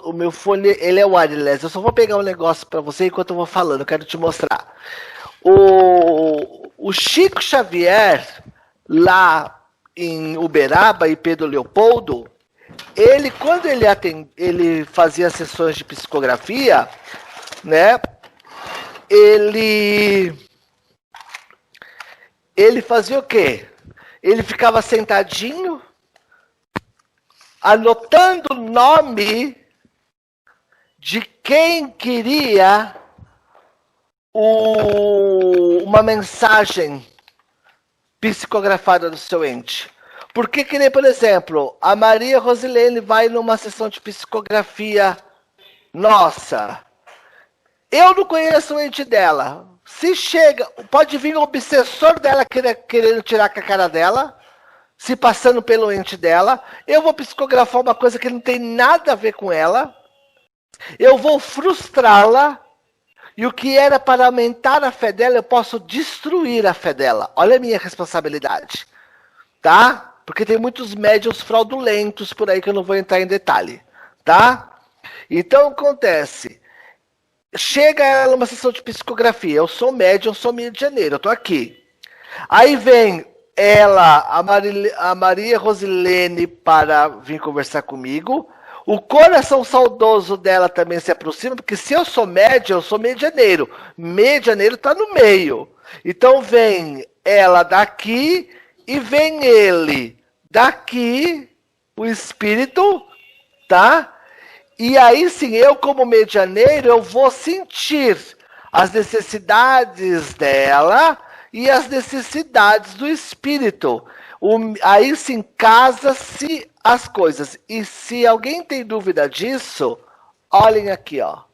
o meu fone, ele é wireless. Eu só vou pegar um negócio para você enquanto eu vou falando, eu quero te mostrar. O Chico Xavier, lá em Uberaba e Pedro Leopoldo, quando ele fazia sessões de psicografia, né, ele fazia o quê? Ele ficava sentadinho, anotando o nome de quem queria uma mensagem psicografada do seu ente. Por que nem, por exemplo, a Maria Rosilene vai numa sessão de psicografia nossa? Eu não conheço o ente dela. Se chega, pode vir o obsessor dela querendo tirar com a cara dela, se passando pelo ente dela. Eu vou psicografar uma coisa que não tem nada a ver com ela. Eu vou frustrá-la. E o que era para aumentar a fé dela, eu posso destruir a fé dela. Olha a minha responsabilidade. Tá? Porque tem muitos médiuns fraudulentos por aí que eu não vou entrar em detalhe. Tá? Então acontece. Chega ela numa sessão de psicografia. Eu sou médium, sou medianeiro, eu tô aqui. Aí vem ela, a Maria Rosilene, para vir conversar comigo. O coração saudoso dela também se aproxima, porque se eu sou médium, eu sou medianeiro. Medianeiro está no meio. Então vem ela daqui e vem ele daqui, o espírito, tá? E aí sim, eu como medianeiro, eu vou sentir as necessidades dela e as necessidades do espírito. Aí sim, casa-se as coisas. E se alguém tem dúvida disso, olhem aqui, ó.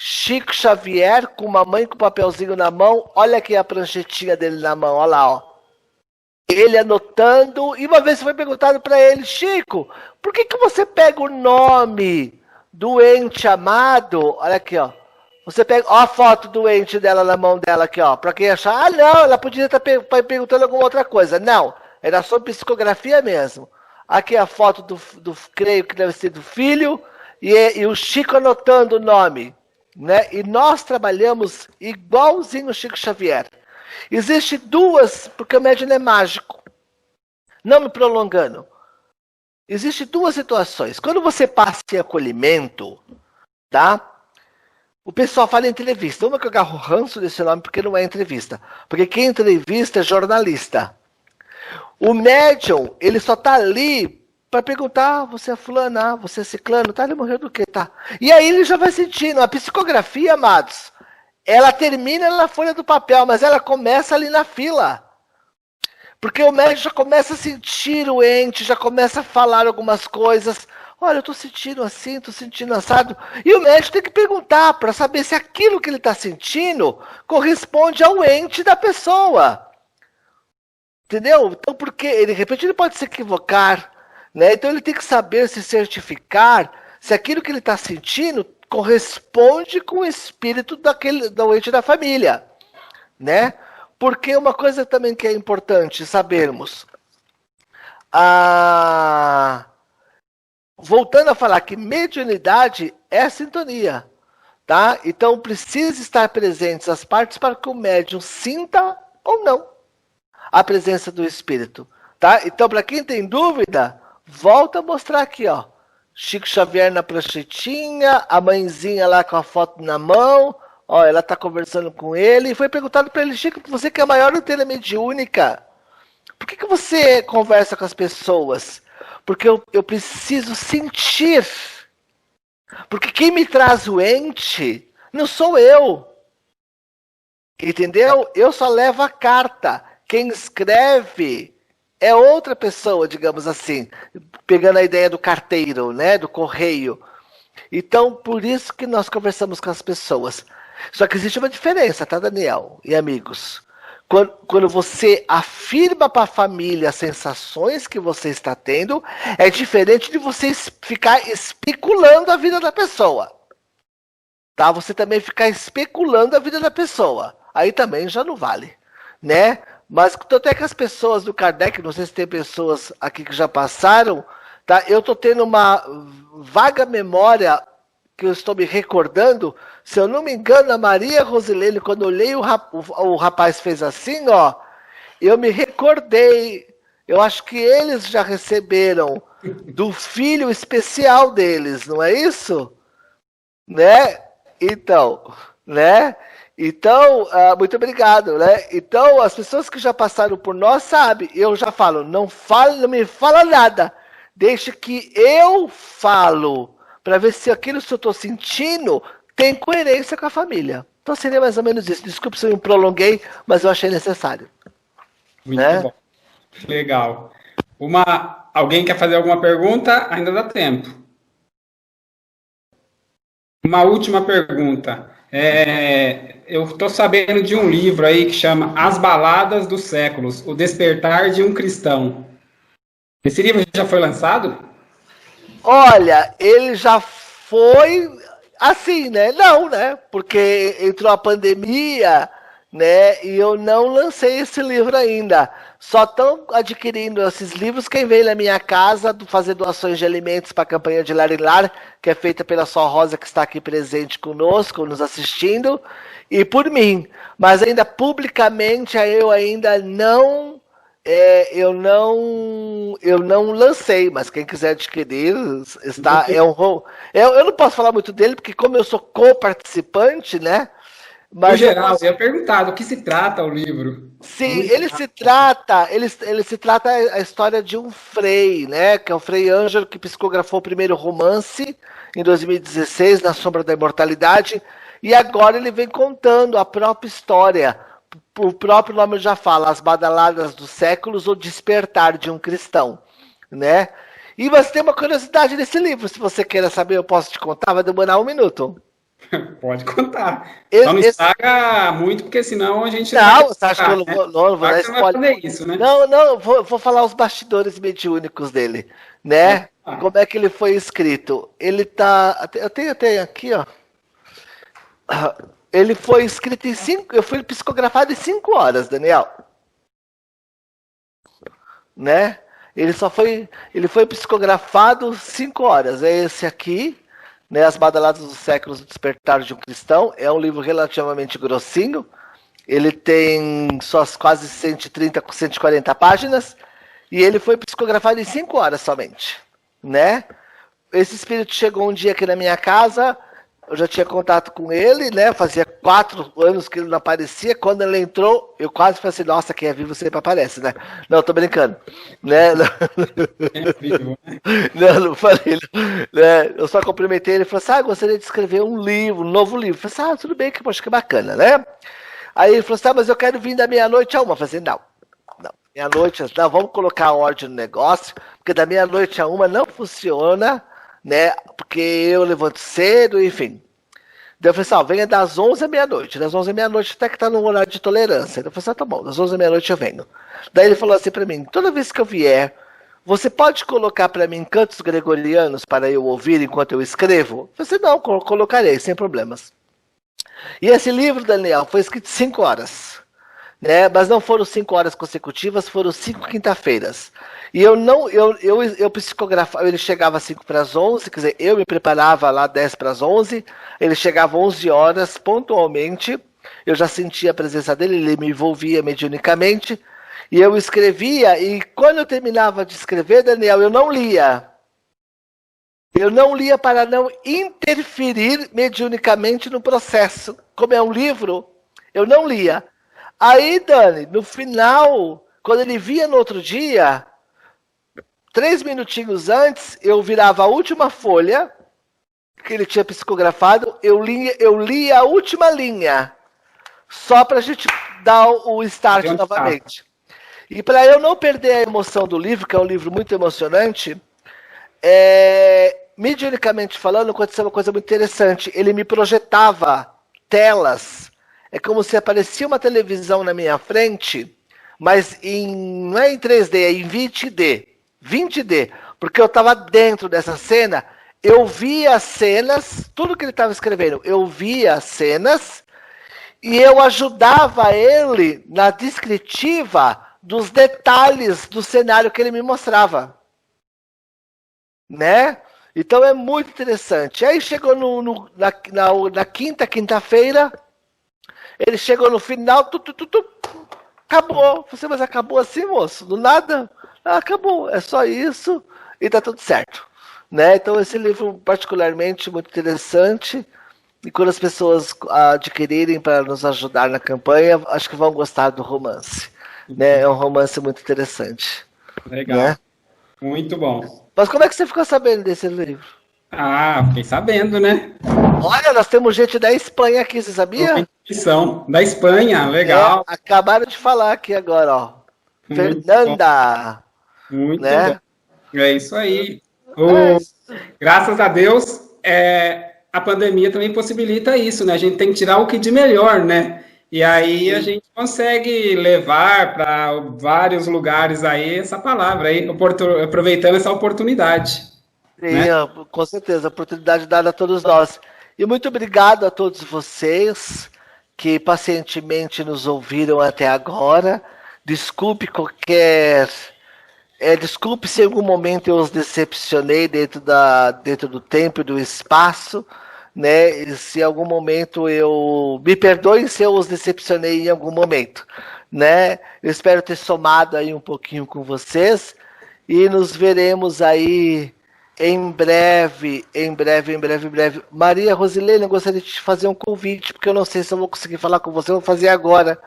Chico Xavier com uma mãe com um papelzinho na mão. Olha aqui a pranchetinha dele na mão, olha lá, ó. Ele anotando, e uma vez foi perguntado para ele, Chico, por que você pega o nome do ente amado? Olha aqui, ó. Você pega, ó a foto do ente dela na mão dela aqui, ó. Para quem achar, não, ela podia estar perguntando alguma outra coisa. Não, era só psicografia mesmo. Aqui a foto do creio que deve ser do filho, e o Chico anotando o nome, né? E nós trabalhamos igualzinho o Chico Xavier. Existe duas, porque o médium é mágico. Não me prolongando. Existem duas situações. Quando você passa em acolhimento, tá? O pessoal fala em entrevista. Uma que eu agarro ranço desse nome porque não é entrevista. Porque quem entrevista é jornalista. O médium, ele só tá ali para perguntar, você é fulano, você é ciclano, tá? Ele morreu do quê? Tá. E aí ele já vai sentindo. A psicografia, amados, ela termina na folha do papel, mas ela começa ali na fila. Porque o médico já começa a sentir o ente, já começa a falar algumas coisas. Olha, eu tô sentindo assim, tô sentindo assado. E o médico tem que perguntar para saber se aquilo que ele está sentindo corresponde ao ente da pessoa. Entendeu? Então, porque de repente ele pode se equivocar, né? Então ele tem que saber se certificar se aquilo que ele está sentindo corresponde com o espírito do ente da família, né? Porque uma coisa também que é importante sabermos, voltando a falar que mediunidade é sintonia, tá? Então precisa estar presentes as partes para que o médium sinta ou não a presença do espírito, tá? Então, para quem tem dúvida, volta a mostrar aqui, ó. Chico Xavier na pranchetinha, a mãezinha lá com a foto na mão, ó, ela tá conversando com ele, e foi perguntado para ele, Chico, você que é a maior antena mediúnica, por que você conversa com as pessoas? Porque eu preciso sentir, porque quem me traz o ente não sou eu, entendeu? Eu só levo a carta. Quem escreve é outra pessoa, digamos assim, pegando a ideia do carteiro, né, do correio. Então, por isso que nós conversamos com as pessoas. Só que existe uma diferença, tá, Daniel e amigos? Quando você afirma para a família as sensações que você está tendo, é diferente de você ficar especulando a vida da pessoa. Tá? Você também ficar especulando a vida da pessoa. Aí também já não vale, né? Mas tanto é que as pessoas do Kardec, não sei se tem pessoas aqui que já passaram, tá? Eu estou tendo uma vaga memória que eu estou me recordando, se eu não me engano, a Maria Rosilene, quando eu olhei o rapaz fez assim, ó, eu me recordei, eu acho que eles já receberam do filho especial deles, não é isso? Né? Então, né? Então, muito obrigado, né? Então, as pessoas que já passaram por nós sabem, eu já falo, não me fala nada, deixa que eu falo, para ver se aquilo que eu estou sentindo tem coerência com a família. Então seria mais ou menos isso. Desculpe se eu me prolonguei, mas eu achei necessário. Muito bom. Legal. Alguém quer fazer alguma pergunta? Ainda dá tempo. Uma última pergunta. Eu estou sabendo de um livro aí que chama As Baladas dos Séculos, O Despertar de um Cristão. Esse livro já foi lançado? Olha, ele já foi assim, né? Não, né? Porque entrou a pandemia, né? E eu não lancei esse livro ainda. Só estão adquirindo esses livros quem vem na minha casa fazer doações de alimentos para a campanha de Lar em Lar, que é feita pela Sol Rosa, que está aqui presente conosco, nos assistindo, e por mim. Mas ainda publicamente eu ainda não... eu não lancei, mas quem quiser adquirir está. Eu não posso falar muito dele, porque como eu sou co-participante, né? Mas no geral, eu ia perguntar do que se trata o livro. Sim, ele se trata a história de um frei, né? Que é o Frei Ângelo, que psicografou o primeiro romance em 2016, Na Sombra da Imortalidade, e agora ele vem contando a própria história. O próprio nome já fala, As Badaladas dos Séculos, O Despertar de um Cristão, né? E você tem uma curiosidade nesse livro, se você queira saber, eu posso te contar, vai demorar 1 minuto. Pode contar. Só não Esse... estraga muito, porque senão a gente não, você acha que eu não vou dar spoiler. Isso, né? Não, vou falar os bastidores mediúnicos dele, né? Como é que ele foi escrito? Ele tá... Eu tenho aqui, ó. Ele foi escrito em 5... Eu fui psicografado em 5 horas, Daniel. Né? Ele foi psicografado 5 horas. É esse aqui, né? As Badaladas dos Séculos, o Despertar de um Cristão. É um livro relativamente grossinho. Ele tem suas quase 130, 140 páginas. E ele foi psicografado em 5 horas somente, né? Esse espírito chegou um dia aqui na minha casa. Eu já tinha contato com ele, né? Fazia 4 anos que ele não aparecia. Quando ele entrou, eu quase falei assim, nossa, quem é vivo sempre aparece, né? Não, tô brincando. Né? É vivo, né? Não falei. Né? Eu só cumprimentei ele e falei assim, gostaria de escrever um livro, um novo livro. Eu falei assim, tudo bem, que poxa, que bacana, né? Aí ele falou assim, mas eu quero vir da meia-noite a 1. Eu falei assim, não. Meia-noite, não, vamos colocar a ordem no negócio, porque da meia-noite a 1 não funciona, né? Porque eu levanto cedo, enfim. Daí eu falei assim, venha das 11 à meia-noite. Das 11 à meia-noite até que tá no horário de tolerância. Daí eu falei assim, tá bom, das 11 à meia-noite eu venho. Daí ele falou assim pra mim, toda vez que eu vier, você pode colocar pra mim cantos gregorianos para eu ouvir enquanto eu escrevo? Eu falei assim, não, colocarei, sem problemas. E esse livro, Daniel, foi escrito 5 horas. Né? Mas não foram 5 horas consecutivas, foram 5 quinta-feiras. E eu psicografava, ele chegava às 5 para as 11, quer dizer, eu me preparava lá 10 para as 11, ele chegava às 11 horas pontualmente, eu já sentia a presença dele, ele me envolvia mediunicamente, e eu escrevia, e quando eu terminava de escrever, Daniel, eu não lia. Eu não lia para não interferir mediunicamente no processo. Como é um livro, eu não lia. Aí, Dani, no final, quando ele via no outro dia, 3 minutinhos antes, eu virava a última folha que ele tinha psicografado, eu lia a última linha, só para a gente dar o start novamente. E para eu não perder a emoção do livro, que é um livro muito emocionante, mediunicamente falando, aconteceu uma coisa muito interessante. Ele me projetava telas. É como se aparecia uma televisão na minha frente, mas não é em 3D, é em 20D. 20D. Porque eu estava dentro dessa cena, eu via as cenas, tudo que ele estava escrevendo, eu via as cenas e eu ajudava ele na descritiva dos detalhes do cenário que ele me mostrava. Né? Então é muito interessante. Aí chegou na quinta-feira, ele chegou no final, acabou. Você, mas acabou assim, moço? Do nada? Acabou, é só isso e tá tudo certo. Né? Então esse livro particularmente muito interessante, e quando as pessoas adquirirem para nos ajudar na campanha, acho que vão gostar do romance. Né? É um romance muito interessante. Legal, né? Muito bom. Mas como é que você ficou sabendo desse livro? Fiquei sabendo, né? Olha, nós temos gente da Espanha aqui, você sabia? Da Espanha, legal. Acabaram de falar aqui agora, ó. Muito Fernanda. Bom. Muito bom. É isso aí. Graças a Deus, a pandemia também possibilita isso, né? A gente tem que tirar o que de melhor, né? E aí a gente consegue levar para vários lugares aí essa palavra aí, aproveitando essa oportunidade. Sim, né? Com certeza, oportunidade dada a todos nós. E muito obrigado a todos vocês que pacientemente nos ouviram até agora. Desculpe desculpe se em algum momento eu os decepcionei dentro do tempo e do espaço, né? E se em algum momento me perdoem se eu os decepcionei em algum momento, né? Eu espero ter somado aí um pouquinho com vocês e nos veremos aí em breve. Maria Rosilene, eu gostaria de te fazer um convite, porque eu não sei se eu vou conseguir falar com você, eu vou fazer agora.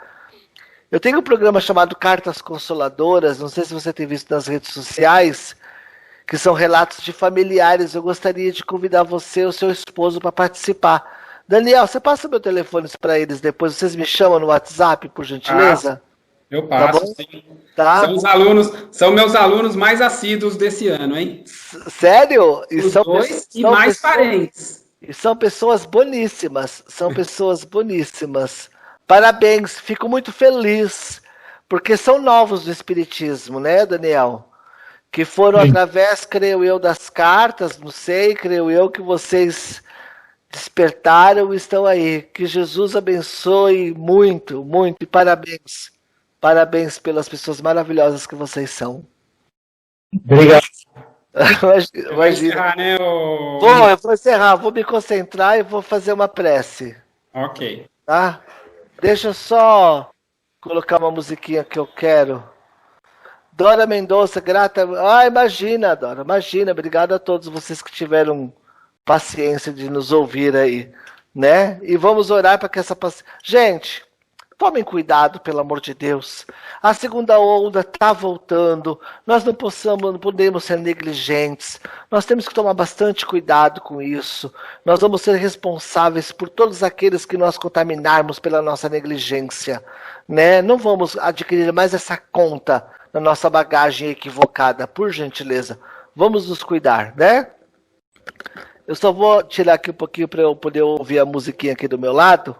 Eu tenho um programa chamado Cartas Consoladoras, não sei se você tem visto nas redes sociais, que são relatos de familiares. Eu gostaria de convidar você e o seu esposo para participar. Daniel, você passa meu telefone para eles depois, vocês me chamam no WhatsApp, por gentileza? Eu passo, tá, sim. Tá? São meus alunos mais assíduos desse ano, hein? Sério? Os dois e mais parentes. E são pessoas boníssimas, são pessoas boníssimas. Parabéns, fico muito feliz, porque são novos do Espiritismo, né, Daniel? Que foram através, creio eu, das cartas, não sei, creio eu, que vocês despertaram e estão aí. Que Jesus abençoe muito, muito, e parabéns. Parabéns pelas pessoas maravilhosas que vocês são. Obrigado. Imagina. Vai encerrar, né? Eu vou encerrar, vou me concentrar e vou fazer uma prece. Ok. Tá? Deixa eu só colocar uma musiquinha que eu quero. Dora Mendonça, grata. Ah, imagina, Dora, imagina. Obrigado a todos vocês que tiveram paciência de nos ouvir aí, né? E vamos orar para que essa paciência. Gente, tomem cuidado, pelo amor de Deus. A segunda onda está voltando. Nós não podemos ser negligentes. Nós temos que tomar bastante cuidado com isso. Nós vamos ser responsáveis por todos aqueles que nós contaminarmos pela nossa negligência, né? Não vamos adquirir mais essa conta na nossa bagagem equivocada, por gentileza. Vamos nos cuidar, né? Eu só vou tirar aqui um pouquinho para eu poder ouvir a musiquinha aqui do meu lado.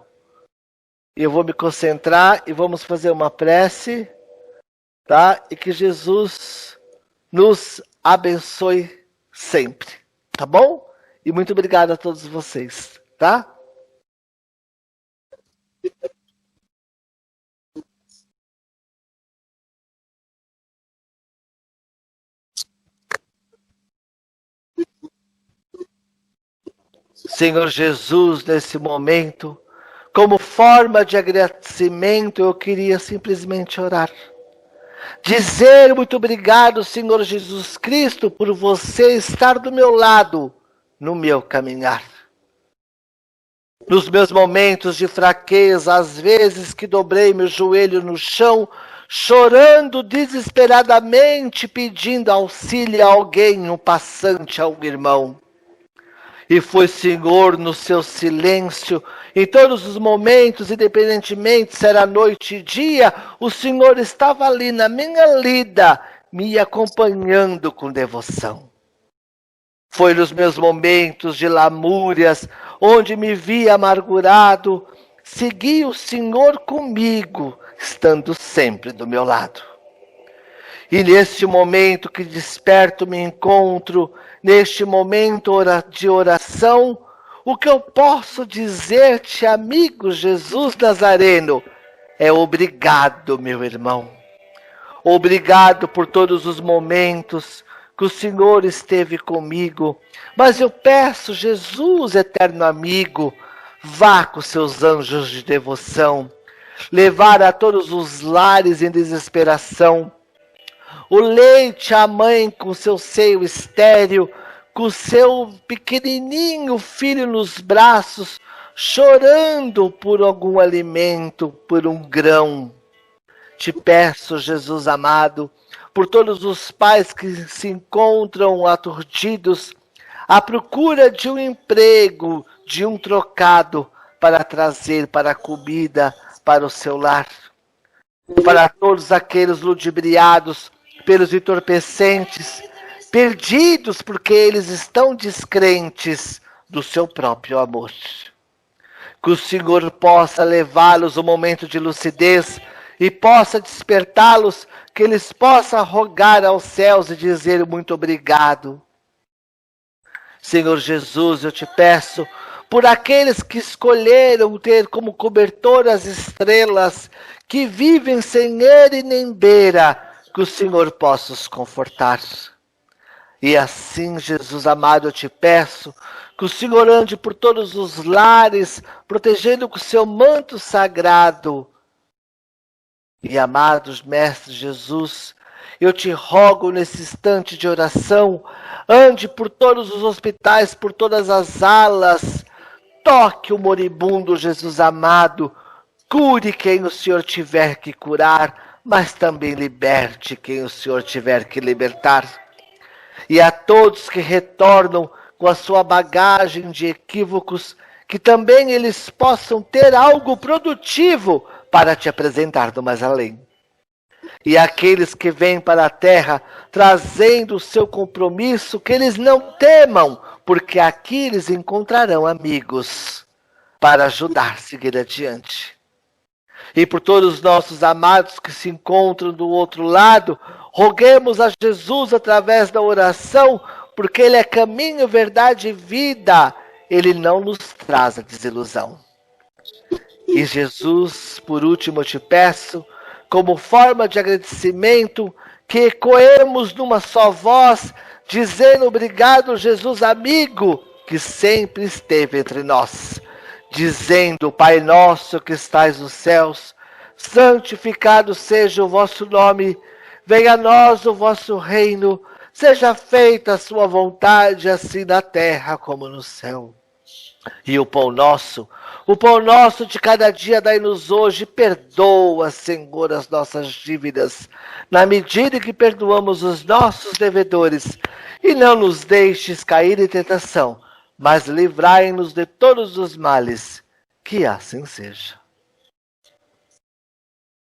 Eu vou me concentrar e vamos fazer uma prece, tá? E que Jesus nos abençoe sempre, tá bom? E muito obrigado a todos vocês, tá? Senhor Jesus, nesse momento, como forma de agradecimento, eu queria simplesmente orar. Dizer muito obrigado, Senhor Jesus Cristo, por você estar do meu lado no meu caminhar. Nos meus momentos de fraqueza, às vezes que dobrei meu joelho no chão, chorando desesperadamente, pedindo auxílio a alguém, um passante, a um irmão. E foi, Senhor, no seu silêncio, em todos os momentos, independentemente se era noite e dia, o Senhor estava ali na minha lida, me acompanhando com devoção. Foi nos meus momentos de lamúrias, onde me via amargurado, segui o Senhor comigo, estando sempre do meu lado. E neste momento que desperto me encontro, neste momento de oração, o que eu posso dizer-te, amigo Jesus Nazareno, é obrigado, meu irmão. Obrigado por todos os momentos que o Senhor esteve comigo. Mas eu peço, Jesus, eterno amigo, vá com seus anjos de devoção, levar a todos os lares em desesperação, o leite, a mãe com seu seio estéril, com seu pequenininho filho nos braços, chorando por algum alimento, por um grão. Te peço, Jesus amado, por todos os pais que se encontram aturdidos, à procura de um emprego, de um trocado, para trazer para a comida, para o seu lar. Para todos aqueles ludibriados pelos entorpecentes, perdidos porque eles estão descrentes do seu próprio amor. Que o Senhor possa levá-los ao momento de lucidez e possa despertá-los, que eles possam rogar aos céus e dizer muito obrigado. Senhor Jesus, eu te peço, por aqueles que escolheram ter como cobertor as estrelas, que vivem sem era e nem beira, que o Senhor possa os confortar. E assim, Jesus amado, eu te peço que o Senhor ande por todos os lares, protegendo com seu manto sagrado. E amados Mestre Jesus, eu te rogo nesse instante de oração, ande por todos os hospitais, por todas as alas, toque o moribundo, Jesus amado, cure quem o Senhor tiver que curar, mas também liberte quem o Senhor tiver que libertar. E a todos que retornam com a sua bagagem de equívocos, que também eles possam ter algo produtivo para te apresentar do mais além. E aqueles que vêm para a terra trazendo o seu compromisso, que eles não temam, porque aqui eles encontrarão amigos para ajudar a seguir adiante. E por todos os nossos amados que se encontram do outro lado, roguemos a Jesus através da oração, porque Ele é caminho, verdade e vida. Ele não nos traz a desilusão. E Jesus, por último, eu te peço, como forma de agradecimento, que ecoemos numa só voz, dizendo obrigado, Jesus amigo, que sempre esteve entre nós. Dizendo, Pai nosso que estais nos céus, santificado seja o vosso nome, venha a nós o vosso reino, seja feita a sua vontade, assim na terra como no céu. E o pão nosso de cada dia dai-nos hoje, perdoa, Senhor, as nossas dívidas, na medida que perdoamos os nossos devedores, e não nos deixes cair em tentação, mas livrai-nos de todos os males, que assim seja.